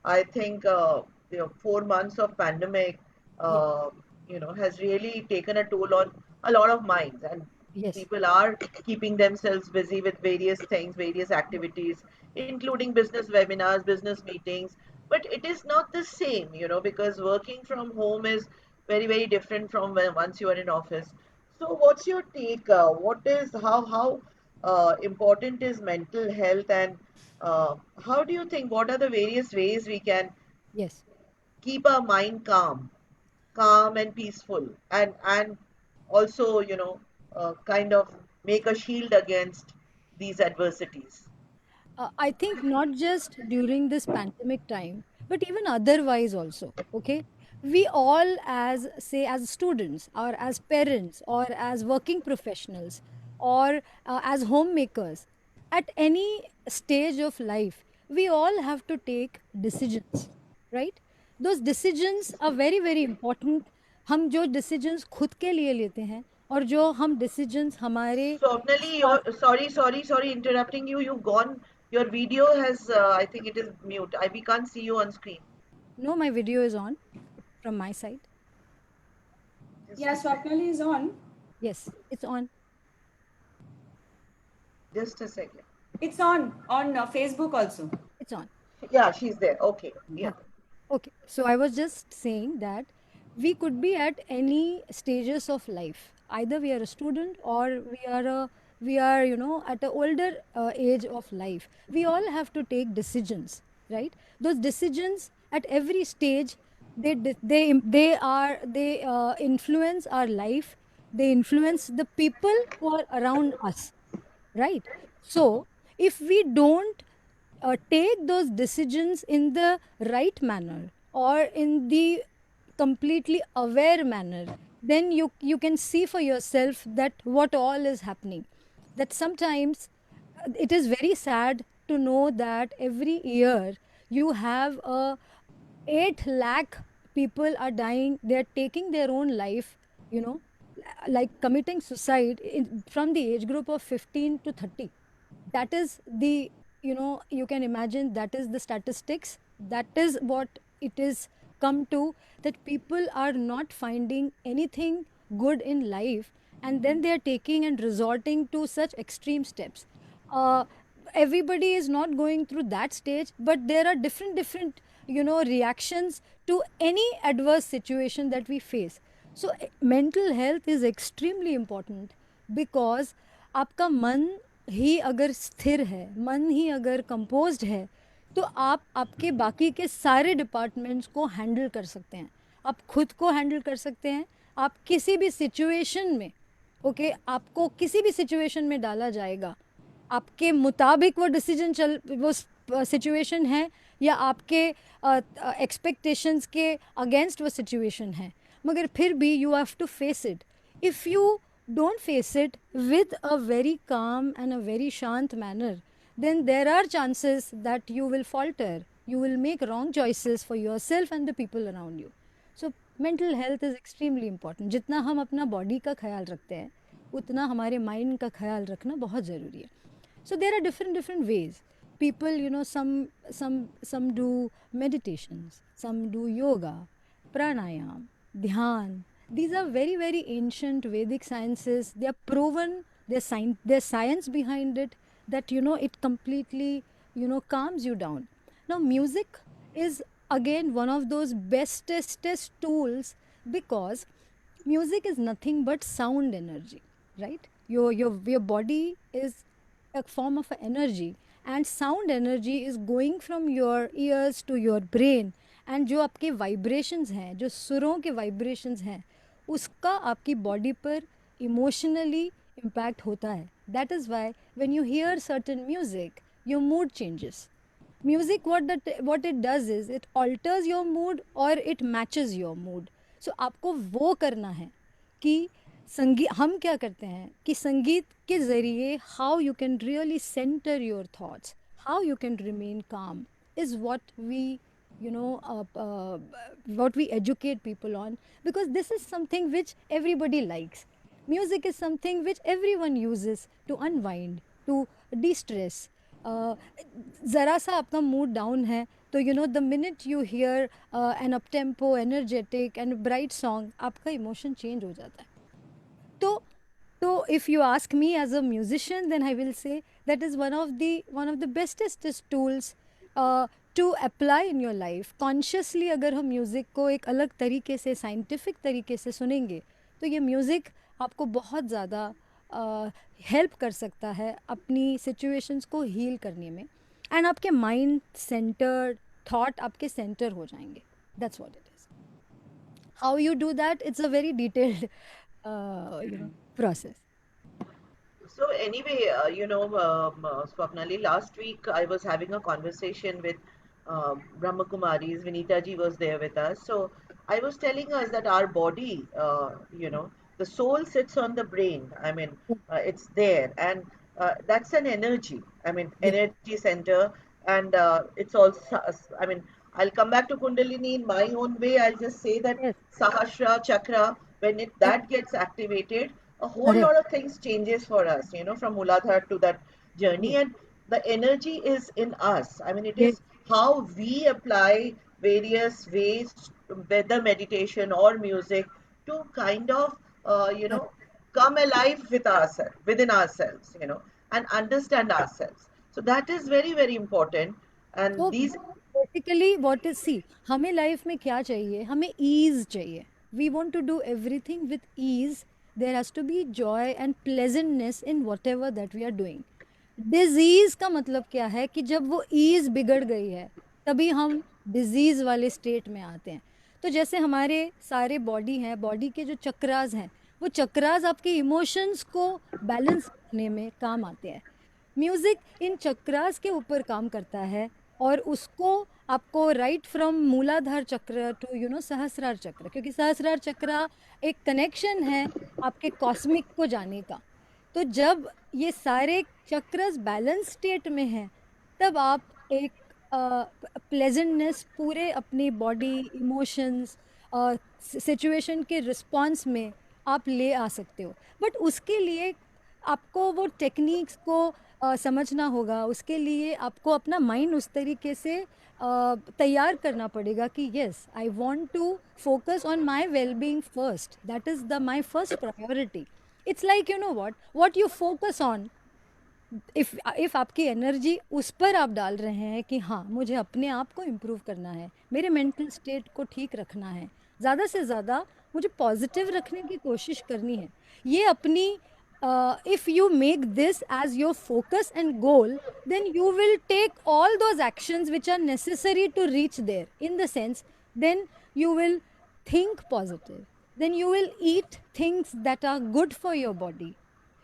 I think 4 months of pandemic, Yes. uh, has really taken a toll on a lot of minds, and Yes. people are keeping themselves busy with various things, various activities, including business webinars, business meetings. But it is not the same, because working from home is very, very different from when once you are in office. So, what's your take? What is how important is mental health, and how do you think? What are the various ways we can Yes. keep our mind calm and peaceful, and also kind of make a shield against these adversities? I think not just during this pandemic time, but even otherwise also. Okay. We all, as say, as students, or as parents, or as working professionals, or as homemakers, at any stage of life, we all have to take decisions, right? Those decisions are very, very important. हम जो decisions खुद के लिए लेते हैं और जो हम decisions हमारे Swapnali, आसपास. sorry, interrupting you. You've gone. Your video has, I think it is mute. We can't see you on screen. No, my video is on from my side. Just Yeah, a second. Swapnali is on. Yes, it's on. Just a second. It's on Facebook also. It's on. Yeah, she's there. Okay. Yeah. Huh. Okay. So I was just saying that we could be at any stages of life. Either we are a student or we are at an older age of life. We all have to take decisions, right? Those decisions at every stage, they influence our life. They influence the people who are around us, right? So if we don't take those decisions in the right manner or in the completely aware manner, then you can see for yourself that what all is happening. That sometimes it is very sad to know that every year you have a 8 lakh people are dying, they're taking their own life, you know like committing suicide from the age group of 15 to 30. That is the, you can imagine, that is the statistics, that is what it is come to, that people are not finding anything good in life, and then they are taking and resorting to such extreme steps. uh, Everybody is not going through that stage, but there are different reactions to any adverse situation that we face. So mental health is extremely important, because आपका मन ही अगर स्थिर है, मन ही अगर composed है, तो आप आपके बाकी के सारे डिपार्टमेंट्स को हैंडल कर सकते हैं, आप खुद को हैंडल कर सकते हैं, आप किसी भी सिचुएशन में, ओके, आपको किसी भी सिचुएशन में डाला जाएगा, आपके मुताबिक वो डिसीजन चल वो सिचुएशन है, या आपके एक्सपेक्टेशंस के अगेंस्ट वो सिचुएशन है, मगर फिर भी you have to face it. If you don't face it with a very calm and a very shant manner, then there are chances that you will falter, you will make wrong choices for yourself and the people around you. So mental health is extremely important. जितना हम अपना body का ख्याल रखते हैं, उतना हमारे mind का ख्याल रखना बहुत ज़रूरी है. So there are different ways. People, some do meditations, some do yoga, pranayam, dhyan. These are very, very ancient Vedic sciences. They are proven. There's science behind it, that it completely calms you down. Now music is again one of those bestest tools, because music is nothing but sound energy, right? Your body is a form of energy, and sound energy is going from your ears to your brain, and जो आपके vibrations हैं, जो सुरों के vibrations हैं, उसका आपकी body पर emotionally impact होता है. That is why when you hear certain music, your mood changes. Music, what it does is it alters your mood or it matches your mood. So आपको वो करना है कि संगीत, हम क्या करते हैं कि संगीत के ज़रिए how you can really center your thoughts, how you can remain calm is what we, you know, what we educate people on, because this is something which everybody likes. Music is something which everyone uses to unwind, to de-stress. ज़रा सा आपका mood down है तो you know the minute you hear an up tempo energetic and bright song, आपका emotion change हो जाता है. तो if you ask me as a musician, then I will say that is one of the bestest tools to apply in your life. Consciously अगर हम music को एक अलग तरीके से, साइंटिफिक तरीके से सुनेंगे, तो ये म्यूज़िक आपको बहुत ज़्यादा हेल्प कर सकता है अपनी सिचुएशंस को हील करने में, एंड आपके माइंड सेंटर्ड थॉट आपके सेंटर हो जाएंगे. That's what it is. How you do that, it's a very detailed process. So anyway, Swapnali, last week I was having a conversation with Brahma Kumaris. Vinita ji was there with us. So I was telling us that our body, the soul sits on the brain. I mean, it's there, and that's an energy. I mean, energy center, and it's also. I mean, I'll come back to Kundalini in my own way. I'll just say that Yes. Sahasra chakra, when that gets activated, a whole Correct. lot of things changes for us, from Muladhara to that journey. Yes. And the energy is in us. I mean, it Yes. is how we apply various ways, whether meditation or music, to kind of, Correct. come alive with ourselves, within ourselves, and understand ourselves. So that is very, very important. And So these, basically what is, see, हमें life में क्या चाहिए, हमें ease चाहिए. We want to do everything with ease. There has to be joy and pleasantness in whatever that we are doing. Disease का मतलब क्या है कि जब वो ईज बिगड़ गई है तभी हम डिजीज वाले स्टेट में आते हैं. तो जैसे हमारे सारे बॉडी हैं, बॉडी के जो चक्रास हैं, वो चक्रास आपके इमोशंस को बैलेंस करने में काम आते हैं. म्यूज़िक इन चक्रास के ऊपर काम करता है और उसको आपको राइट फ्रॉम मूलाधार चक्र टू सहस्रार चक्र, क्योंकि सहस्रार चक्र एक कनेक्शन है आपके कॉस्मिक को जाने का. तो जब ये सारे चक्रस बैलेंस स्टेट में हैं, तब आप एक प्लेजेंटनेस पूरे अपनी बॉडी, इमोशंस, सिचुएशन के रिस्पॉन्स में आप ले आ सकते हो. बट उसके लिए आपको वो टेक्निक्स को समझना होगा. उसके लिए आपको अपना माइंड उस तरीके से तैयार करना पड़ेगा कि yes, I want to focus on my wellbeing first. That is the my first priority. It's like, you know what you focus on. If आपकी एनर्जी उस पर आप डाल रहे हैं कि हाँ, मुझे अपने आप को इम्प्रूव करना है, मेरे मेंटल स्टेट को ठीक रखना है, ज़्यादा से ज़्यादा मुझे पॉजिटिव रखने की कोशिश करनी है, ये अपनी if you make this as your focus and goal, then you will take all those actions which are necessary to reach there. In the sense, then you will think positive, then you will eat things that are good for your body,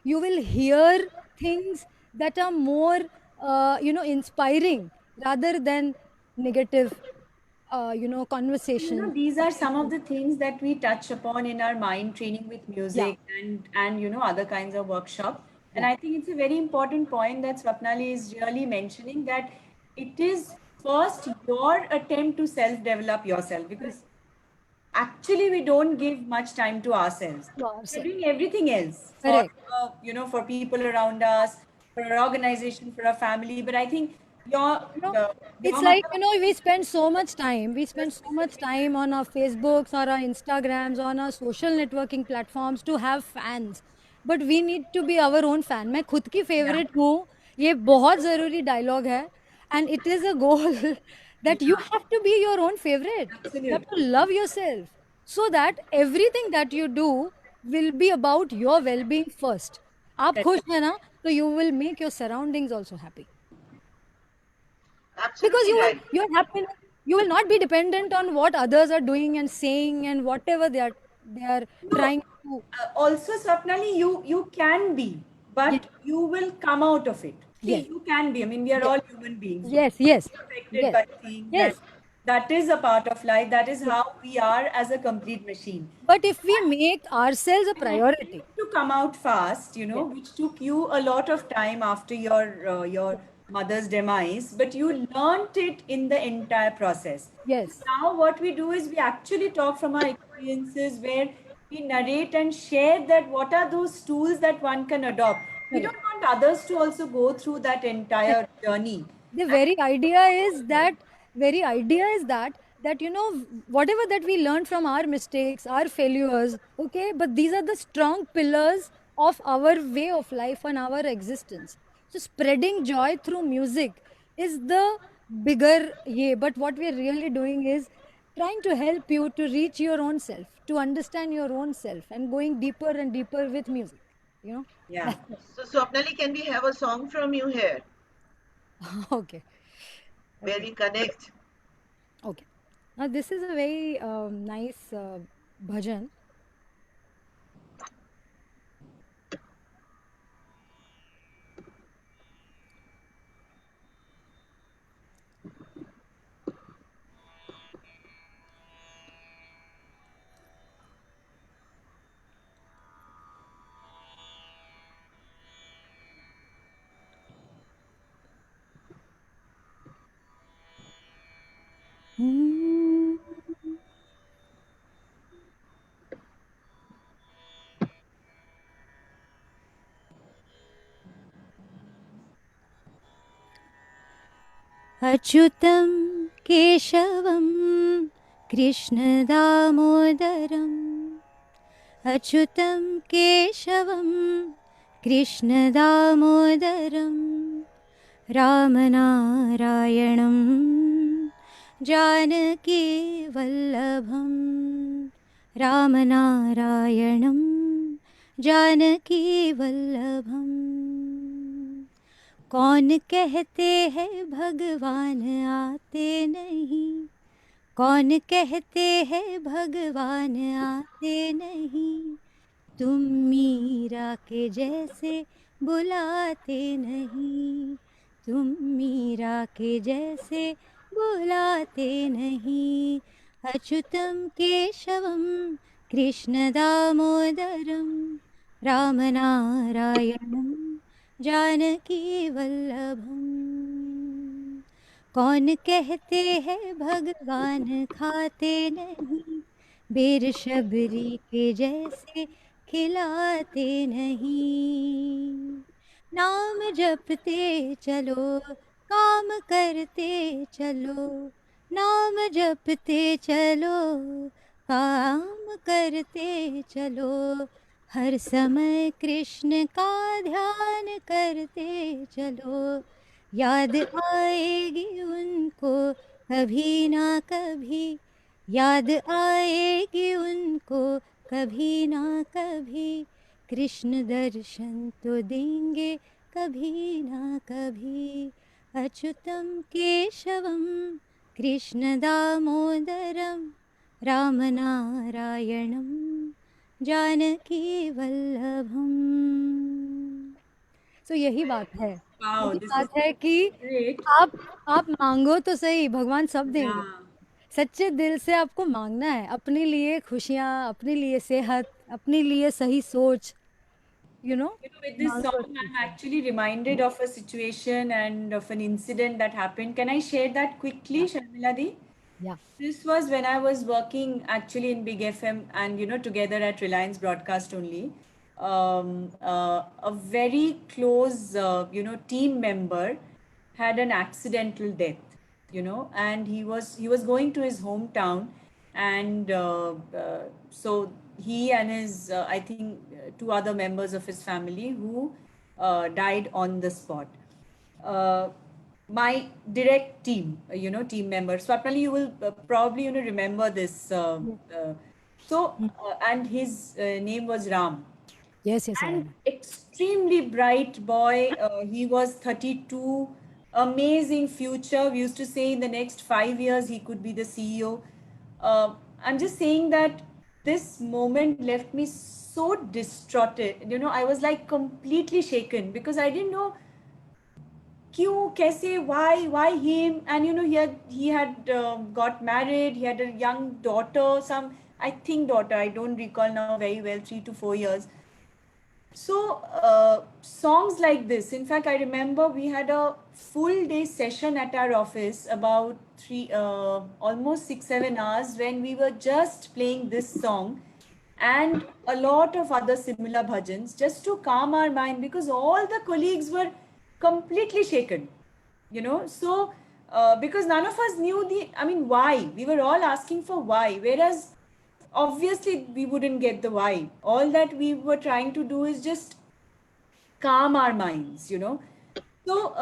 you will hear things that are more inspiring rather than negative conversations. These are some of the things that we touch upon in our mind training with Yeah. music and other kinds of workshop. And Yeah. I think it's a very important point that Swapnali is really mentioning, that it is first your attempt to self-develop yourself, because actually we don't give much time to ourselves. To We're ourselves. doing everything else for Correct. for people around us, for our organization, for our family. But I think your It's like, we spend so much time. We spend so much time on our Facebooks or our Instagrams, on our social networking platforms to have fans. But we need to be our own fan. मैं खुद की favorite हूँ. ये बहुत ज़रूरी dialogue है. And it is a goal that you have to be your own favorite. You have to love yourself so that everything that you do will be about your well-being first. आप खुश हैं ना, तो you will make your surroundings also happy. Because absolutely right. your happiness, you will not be dependent on what others are doing and saying and whatever they are trying to. Also, Swapnali, you can be, but you will come out of it. See, Yes, you can be. I mean, we are yes, all human beings. You yes, can yes, be affected yes, by things, and yes, that is a part of life. That is yes. how we are as a complete machine. But if we make ourselves a And it tends priority, to come out fast, yes, which took you a lot of time after your mother's demise, but you learnt it in the entire process. yes, Now, what we do is we actually talk from our experiences where we narrate and share that what are those tools that one can adopt. We correct. don't want others to also go through that entire journey. The And very idea is that whatever that we learn from our mistakes, our failures, okay, but these are the strong pillars of our way of life and our existence. So spreading joy through music is the bigger but what we're really doing is trying to help you to reach your own self, to understand your own self, and going deeper and deeper with music, you know. yeah. That's it. So, Swapnali, can we have a song from you here Okay, where okay. we connect? Okay. Now this is a very nice bhajan. Hmm. अच्युतं केशवं कृष्णदामोदरम् अच्युतं केशवं कृष्णदामोदरं रामनारायणं जानकीवल्लभं रामनारायणं जानकीवल्लभम् कौन कहते हैं भगवान आते नहीं कौन कहते हैं भगवान आते नहीं तुम मीरा के जैसे बुलाते नहीं तुम मीरा के जैसे बुलाते नहीं अच्युतम केशवम कृष्ण दामोदरम रामनारायणम जानकी वल्लभम कौन कहते हैं भगवान खाते नहीं बेर शबरी के जैसे खिलाते नहीं नाम जपते चलो काम करते चलो नाम जपते चलो काम करते चलो हर समय कृष्ण का ध्यान करते चलो याद आएगी उनको कभी ना कभी याद आएगी उनको कभी ना कभी कृष्ण दर्शन तो देंगे कभी ना कभी अच्युतम केशवम कृष्ण दामोदरम रामनारायणम जानकी वल्लभम यही बात है Wow, यही this is बात है कि great. आप आप मांगो तो सही भगवान सब देंगे Yeah. सच्चे दिल से आपको मांगना है अपने लिए खुशियाँ अपने लिए सेहत अपने लिए सही सोच you know With this song, मांगो I'm actually reminded of a situation and of an incident that happened. Can I share that quickly, या Sharmila Di? या This was when I was working actually in Big FM and together at Reliance Broadcast only. A very close team member had an accidental death, and he was going to his hometown, and so he and his I think two other members of his family who died on the spot. Uh, my direct team, team members. Swapnali, you will probably, remember this. And his name was Ram. Yes yes And extremely bright boy. He was 32. Amazing future. We used to say in the next 5 years he could be the CEO. I'm just saying that this moment left me so distraught. I was like completely shaken because I didn't know kyun, kaise, why him? And he had got married. He had a young daughter, I think daughter. I don't recall now very well. 3 to 4 years. So songs like this. In fact, I remember we had a full day session at our office, about almost 6-7 hours, when we were just playing this song and a lot of other similar bhajans, just to calm our mind, because all the colleagues were completely shaken. So because none of us knew why. We were all asking for why, whereas obviously we wouldn't get the why. All that we were trying to do is just calm our minds. So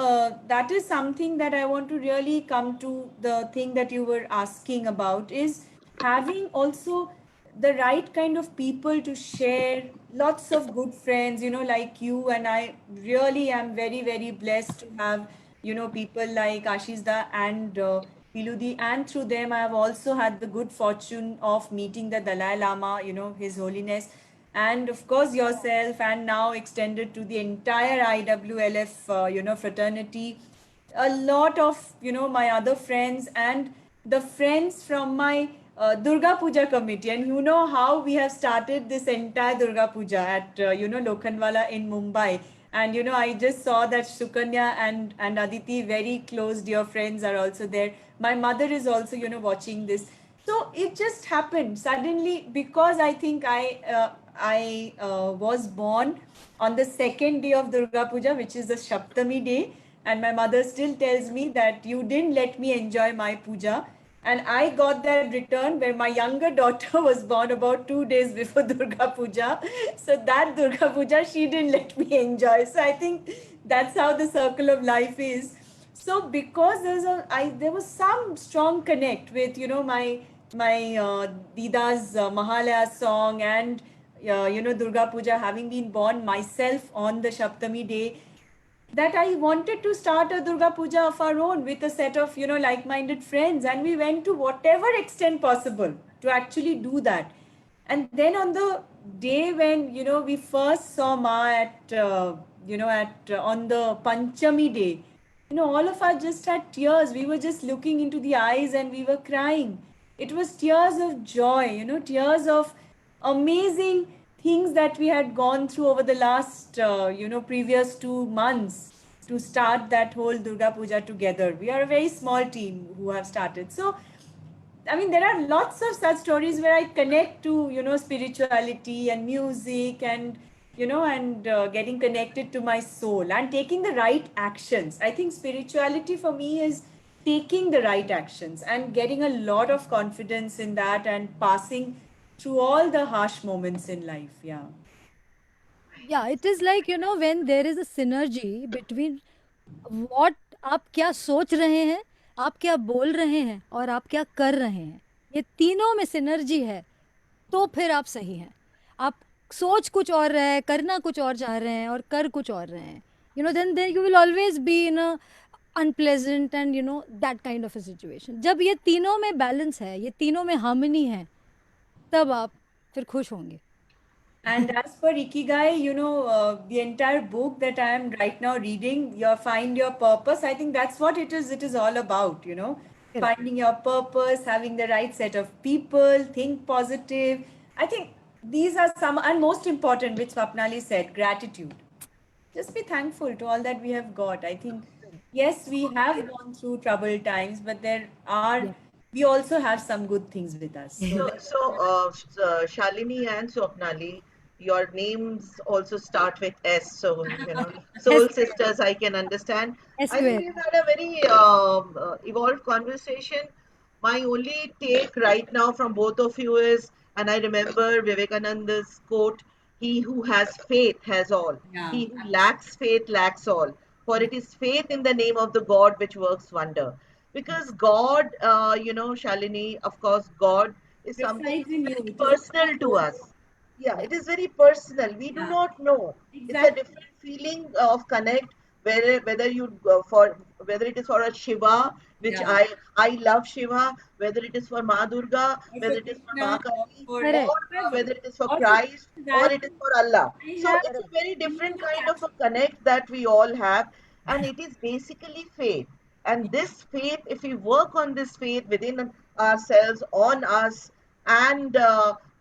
that is something that I want to really come to. The thing that you were asking about is having also the right kind of people to share, lots of good friends, like you. And I really am very, very blessed to have, people like Ashish Da and Piludi. And through them, I have also had the good fortune of meeting the Dalai Lama, His Holiness, and of course yourself, and now extended to the entire IWLF, fraternity. A lot of, my other friends and the friends from my Durga Puja committee. And you know how we have started this entire Durga Puja at, Lokhandwala in Mumbai. And, I just saw that Sukanya and Aditi, very close dear friends, are also there. My mother is also, watching this. So it just happened suddenly, because I think I was born on the second day of Durga Puja, which is the Shaptami day. And my mother still tells me that you didn't let me enjoy my puja. And I got that return where my younger daughter was born about 2 days before Durga Puja. So that Durga Puja, she didn't let me enjoy. So I think that's how the circle of life is. So because there was some strong connect with, my Dida's Mahalaya song, and Durga Puja, having been born myself on the Shaptami day, that I wanted to start a Durga Puja of our own with a set of, like-minded friends. And we went to whatever extent possible to actually do that. And then on the day when, we first saw Ma on the Panchami day, all of us just had tears. We were just looking into the eyes and we were crying. It was tears of joy, tears of amazing things that we had gone through over the last, previous 2 months to start that whole Durga Puja together. We are a very small team who have started. So, there are lots of such stories where I connect to, spirituality and music, and, getting connected to my soul and taking the right actions. I think spirituality for me is taking the right actions and getting a lot of confidence in that and passing through all the harsh moments in life. Yeah. Yeah, it is like, when there is a synergy between what आप क्या सोच रहे हैं, आप क्या बोल रहे हैं और आप क्या कर रहे हैं, ये तीनों में सिनर्जी है, तो फिर आप सही हैं. आप सोच कुछ और रहे हैं, करना कुछ और चाह रहे हैं और कर कुछ और रहे हैं, then you will always be in a unpleasant and that kind of a situation. जब ये तीनों में बैलेंस है, ये तीनों में हार्मनी है, तब आप फिर खुश होंगे. And as for Ikigai, the entire book that I am right now reading, your Find Your Purpose, I think that's what it is. It is all about, Correct. finding your purpose, having the right set of people, think positive. I think these are some, and most important, which Swapnali said, gratitude. Just be thankful to all that we have got. I think, yes, we have gone through troubled times, but Yeah. we also have some good things with us. Shalini and Swapnali, your names also start with S. So, Soul S, Sisters, I can understand. S I think square. we've had a very evolved conversation. My only take right now from both of you is, and I remember Vivekananda's quote, he who has faith has all. Yeah. He who lacks faith lacks all. For Yeah. it is faith in the name of the God which works wonder. Because God, Shalini, of course, God is something Resides in you. very It is in personal your to soul. us. Yeah, Yeah. it is very personal. We do Yeah. not know. It's a Exactly. different feeling of connect. Whether you for whether it is for a Shiva, which Yeah. I love Shiva, whether it is for Ma Durga, Or whether for it is for Ma Krishna, or Kali, for or Correct. whoever. whether it is for Also, Christ, or that it is for Allah. I So have it's a very seen different a kind of a caption. connect that we all have. and it is basically faith. And this faith, if we work on this faith within ourselves, on us, and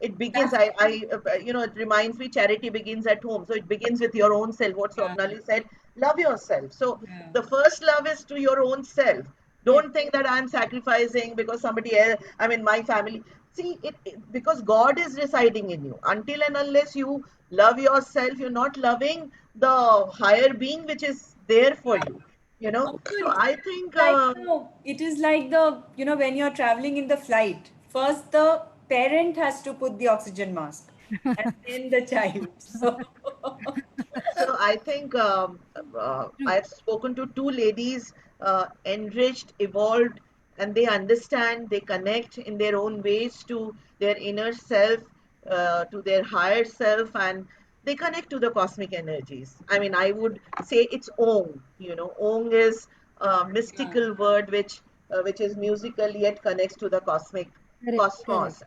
it begins, it reminds me, charity begins at home. So it begins with your own self. What Yeah, Swapnali said, love yourself. So yeah. the first love is to your own self. Yes. Don't think that I'm sacrificing because somebody else, I mean, my family. See, because God is residing in you. Until and unless you love yourself, you're not loving the higher being which is there for Yeah. you. You know, Also, so I think, it is like the, when you're traveling in the flight, first the parent has to put the oxygen mask and then the child. So, so I think True. I've spoken to two ladies, enriched, evolved, and they understand, they connect in their own ways to their inner self, to their higher self, and they connect to the cosmic energies. I mean, I would say it's Om. You know, Om is a yeah. mystical word which is musical yet connects to the cosmic Correct, correct. cosmos,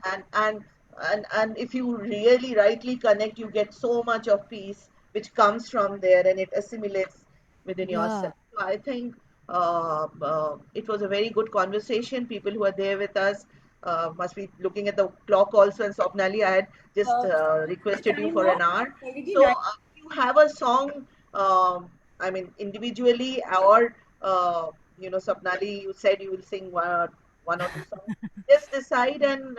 and if you really rightly connect, you get so much of peace which comes from there, and it assimilates within Yeah. yourself. So I think it was a very good conversation. People who are there with us must be looking at the clock also. And Swapnali, I had just The requested you time for now, an hour. it's already So nine. you have a song, I mean, individually, or Swapnali, you said you will sing one or two songs. Just decide and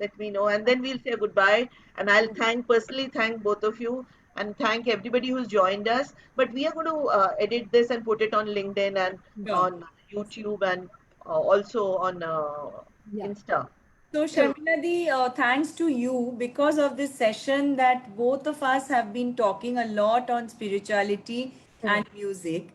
let me know, and then we'll say goodbye. And I'll personally thank both of you, and thank everybody who's joined us. But we are going to edit this and put it on LinkedIn and Sure. on YouTube, and also on Yeah. Insta. So, So Sharmila Di, thanks to you because of this session that both of us have been talking a lot on spirituality and Correct. music.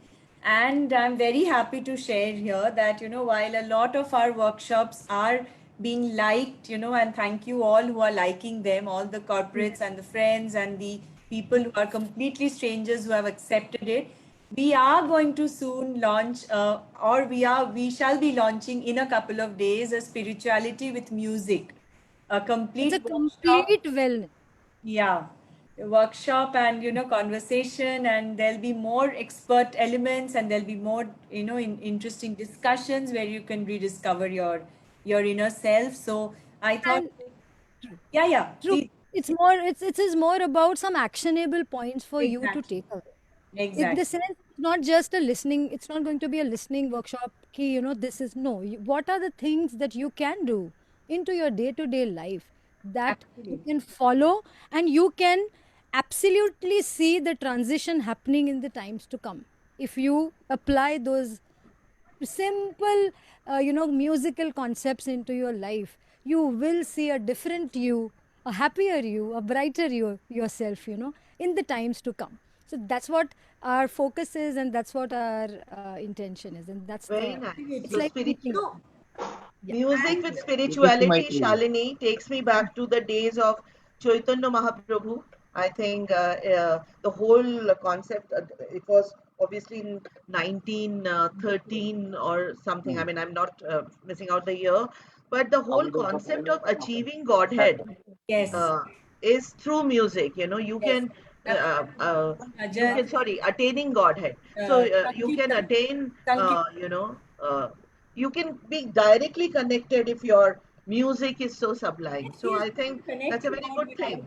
And I'm very happy to share here that, while a lot of our workshops are being liked, and thank you all who are liking them, all the corporates and the friends and the people who are completely strangers who have accepted it. We are going to soon launch, or we shall be launching in a couple of days, a spirituality with music, a It's a complete workshop. complete wellness. Yeah, a workshop and conversation, and there'll be more expert elements, and there'll be more interesting discussions where you can rediscover your inner self. So I thought, And true. yeah, yeah, True. please, It is more about some actionable points for you to exactly, take away. In the exactly, sense, it's not just a listening, it's not going to be a listening workshop. Ki, this is no. What are the things that you can do into your day to day life that you absolutely. can follow, and you can absolutely see the transition happening in the times to come if you apply those simple musical concepts into your life. You will see a different you, a happier you, a brighter you yourself, in the times to come. So that's what our focus is, and that's what our intention is, and that's very the nice. it's So Absolutely. like spiritual. keeping, So, yeah. Music and with This is my spirituality, true. Shalini, takes me back to the days of Chaitanya Mahaprabhu. I think the whole concept, it was obviously in 1913 or something. I Hmm. mean, I'm not missing out the year, but the whole concept of achieving Godhead yes, uh, is through music. You yes, can, Bhajan, sorry, attaining Godhead. So you can Sankirtan, attain, Sankirtan. you can be directly connected if your music is so sublime. Yes, So yes, I you think can connect that's a to very God good with thing.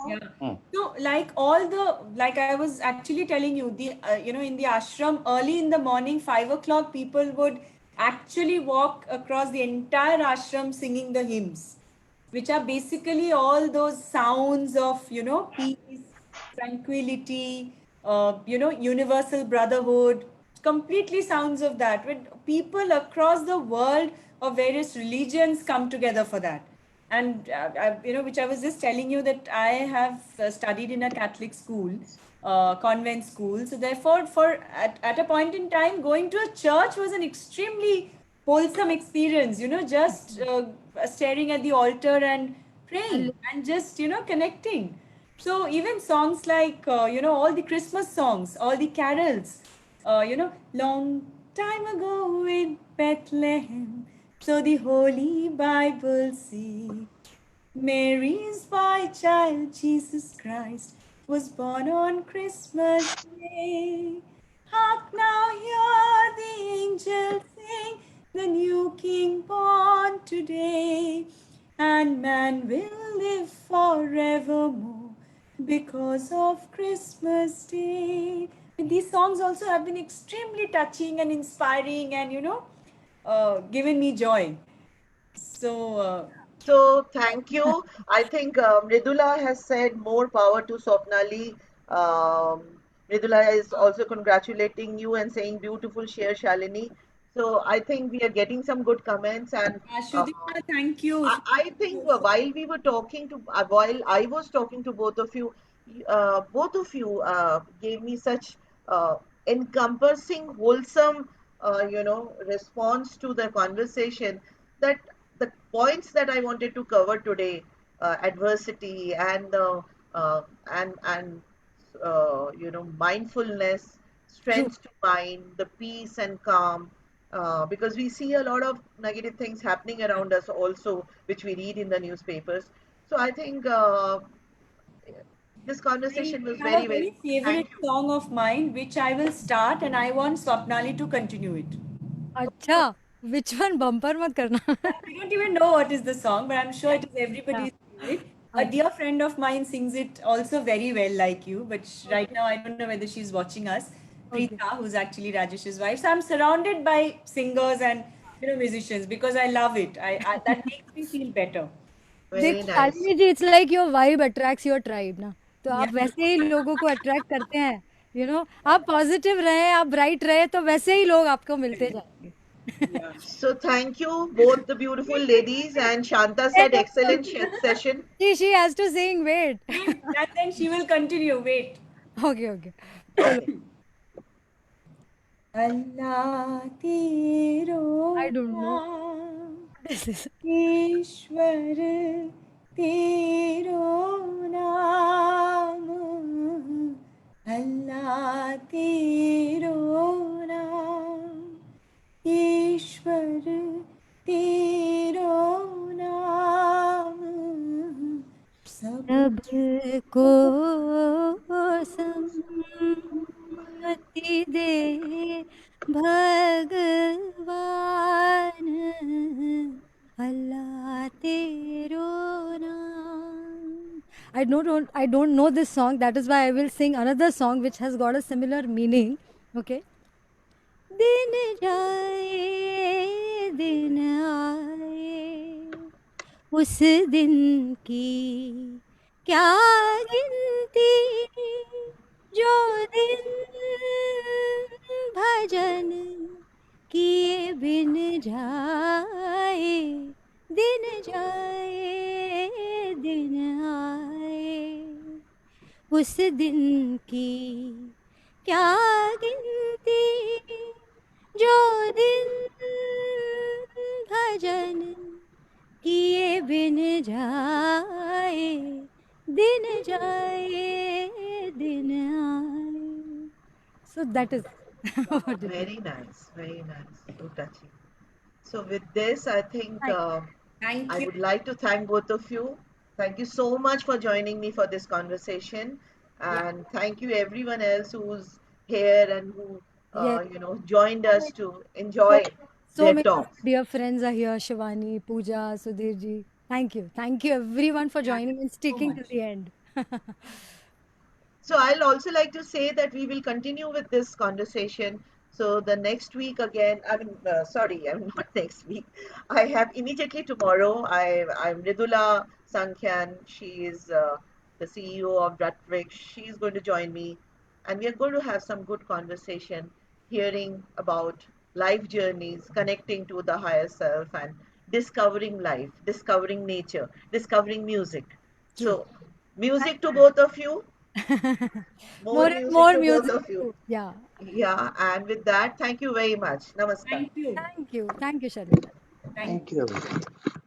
yeah. Hmm. So, like I was actually telling you, in the ashram, early in the morning, 5 o'clock, people would actually walk across the entire ashram singing the hymns, which are basically all those sounds of, peace, tranquility, universal brotherhood, completely sounds of that. When people across the world of various religions come together for that. And, which I was just telling you that I have studied in a Catholic school, convent school. So therefore, at a point in time, going to a church was an extremely wholesome experience, just staring at the altar and And praying and just, connecting. So even songs like, all the Christmas songs, all the carols, long time ago in Bethlehem, so the Holy Bible see, Mary's boy child, Jesus Christ, was born on Christmas Day. Hark now, hear the angels sing, the new king born today, and man will live forevermore because of Christmas Day. These songs also have been extremely touching and inspiring, and given me joy. So, So thank you. I think Mridula has said more power to Swapnali. Mridula is also congratulating you and saying beautiful share, Shalini. So I think we are getting some good comments, and Shudika, thank you. I think while we were talking to, while I was talking to both of you gave me such encompassing, wholesome, response to the conversation, that the points that I wanted to cover today, adversity and uh, mindfulness, True. strength to mind, the peace and calm, because we see a lot of negative things happening around us also, which we read in the newspapers. So I think this I conversation was have very, a very very, favorite thank you. song of mine, which I will start, and I want Swapnali to continue it. अच्छा, which one? Bumper मत करना. We don't even know what is the song, but I'm sure Yeah. it is Yeah. everybody's favorite. A Okay. dear friend of mine sings it also very well, like you, but right Okay. now I don't know whether she's watching us. Okay. Preeta, who's actually Rajesh's wife. So I'm surrounded by singers and musicians because I love it. I that makes me feel better. Very देखो nice. Shalini ji, it's like your vibe attracts your tribe ना, तो Yeah. आप वैसे ही लोगों को attract करते हैं. आप पॉजिटिव रहे, आप ब्राइट रहे, तो वैसे ही लोग आपको मिलते जाएंगे. Yeah. So thank you, both the beautiful ladies. And Shanta said, excellent session. she has to sing. Wait. Wait, and then she will continue. Wait. Okay, okay. चलो. Okay. अल्लाह तेरो I don't know. नाम This is. ईश्वर तेरो नाम अल्लाह तेरो नाम ईश्वर तेरो नाम सबको सम्मति दे भगवान, अल्लाह तेरो नाम. I don't know this song. That is why I will sing another song which has got a similar meaning. Okay. दिन जाए दिन आए, उस दिन की क्या गिनती, जो दिन भजन किए बिन जाए, दिन जाए दिन आए, उस दिन की क्या गिनती, जो दिन भजन किए बिन जाए, दिन जाए दिन आए. So that is Wow, what it is. very nice, very nice. So touching. So with this, I think Thank Thank I you. would like to thank both of you. Thank you so much for joining me for this conversation, Yeah. and thank you everyone else who's here and who Yes. joined So us many, to so, enjoy so their many of talks. our dear friends are here. Shivani, Pooja, Sudhir ji. Thank you everyone for Yeah, joining and so sticking till much. the end. So I'll also like to say that we will continue with this conversation. So the next week again, sorry, I'm not next week. I have immediately tomorrow. I'm Ridula Sankhyan. She is the CEO of Drutvik. She's going to join me, and we are going to have some good conversation, hearing about life journeys, connecting to the higher self, and discovering life, discovering nature, discovering music. True. So music to both of you, more More and music more to both music of you. too. Yeah. Yeah, and with that, thank you very much. Namaskar. Thank you. Thank you. Thank you, Shalini. Thank Thank you, everyone.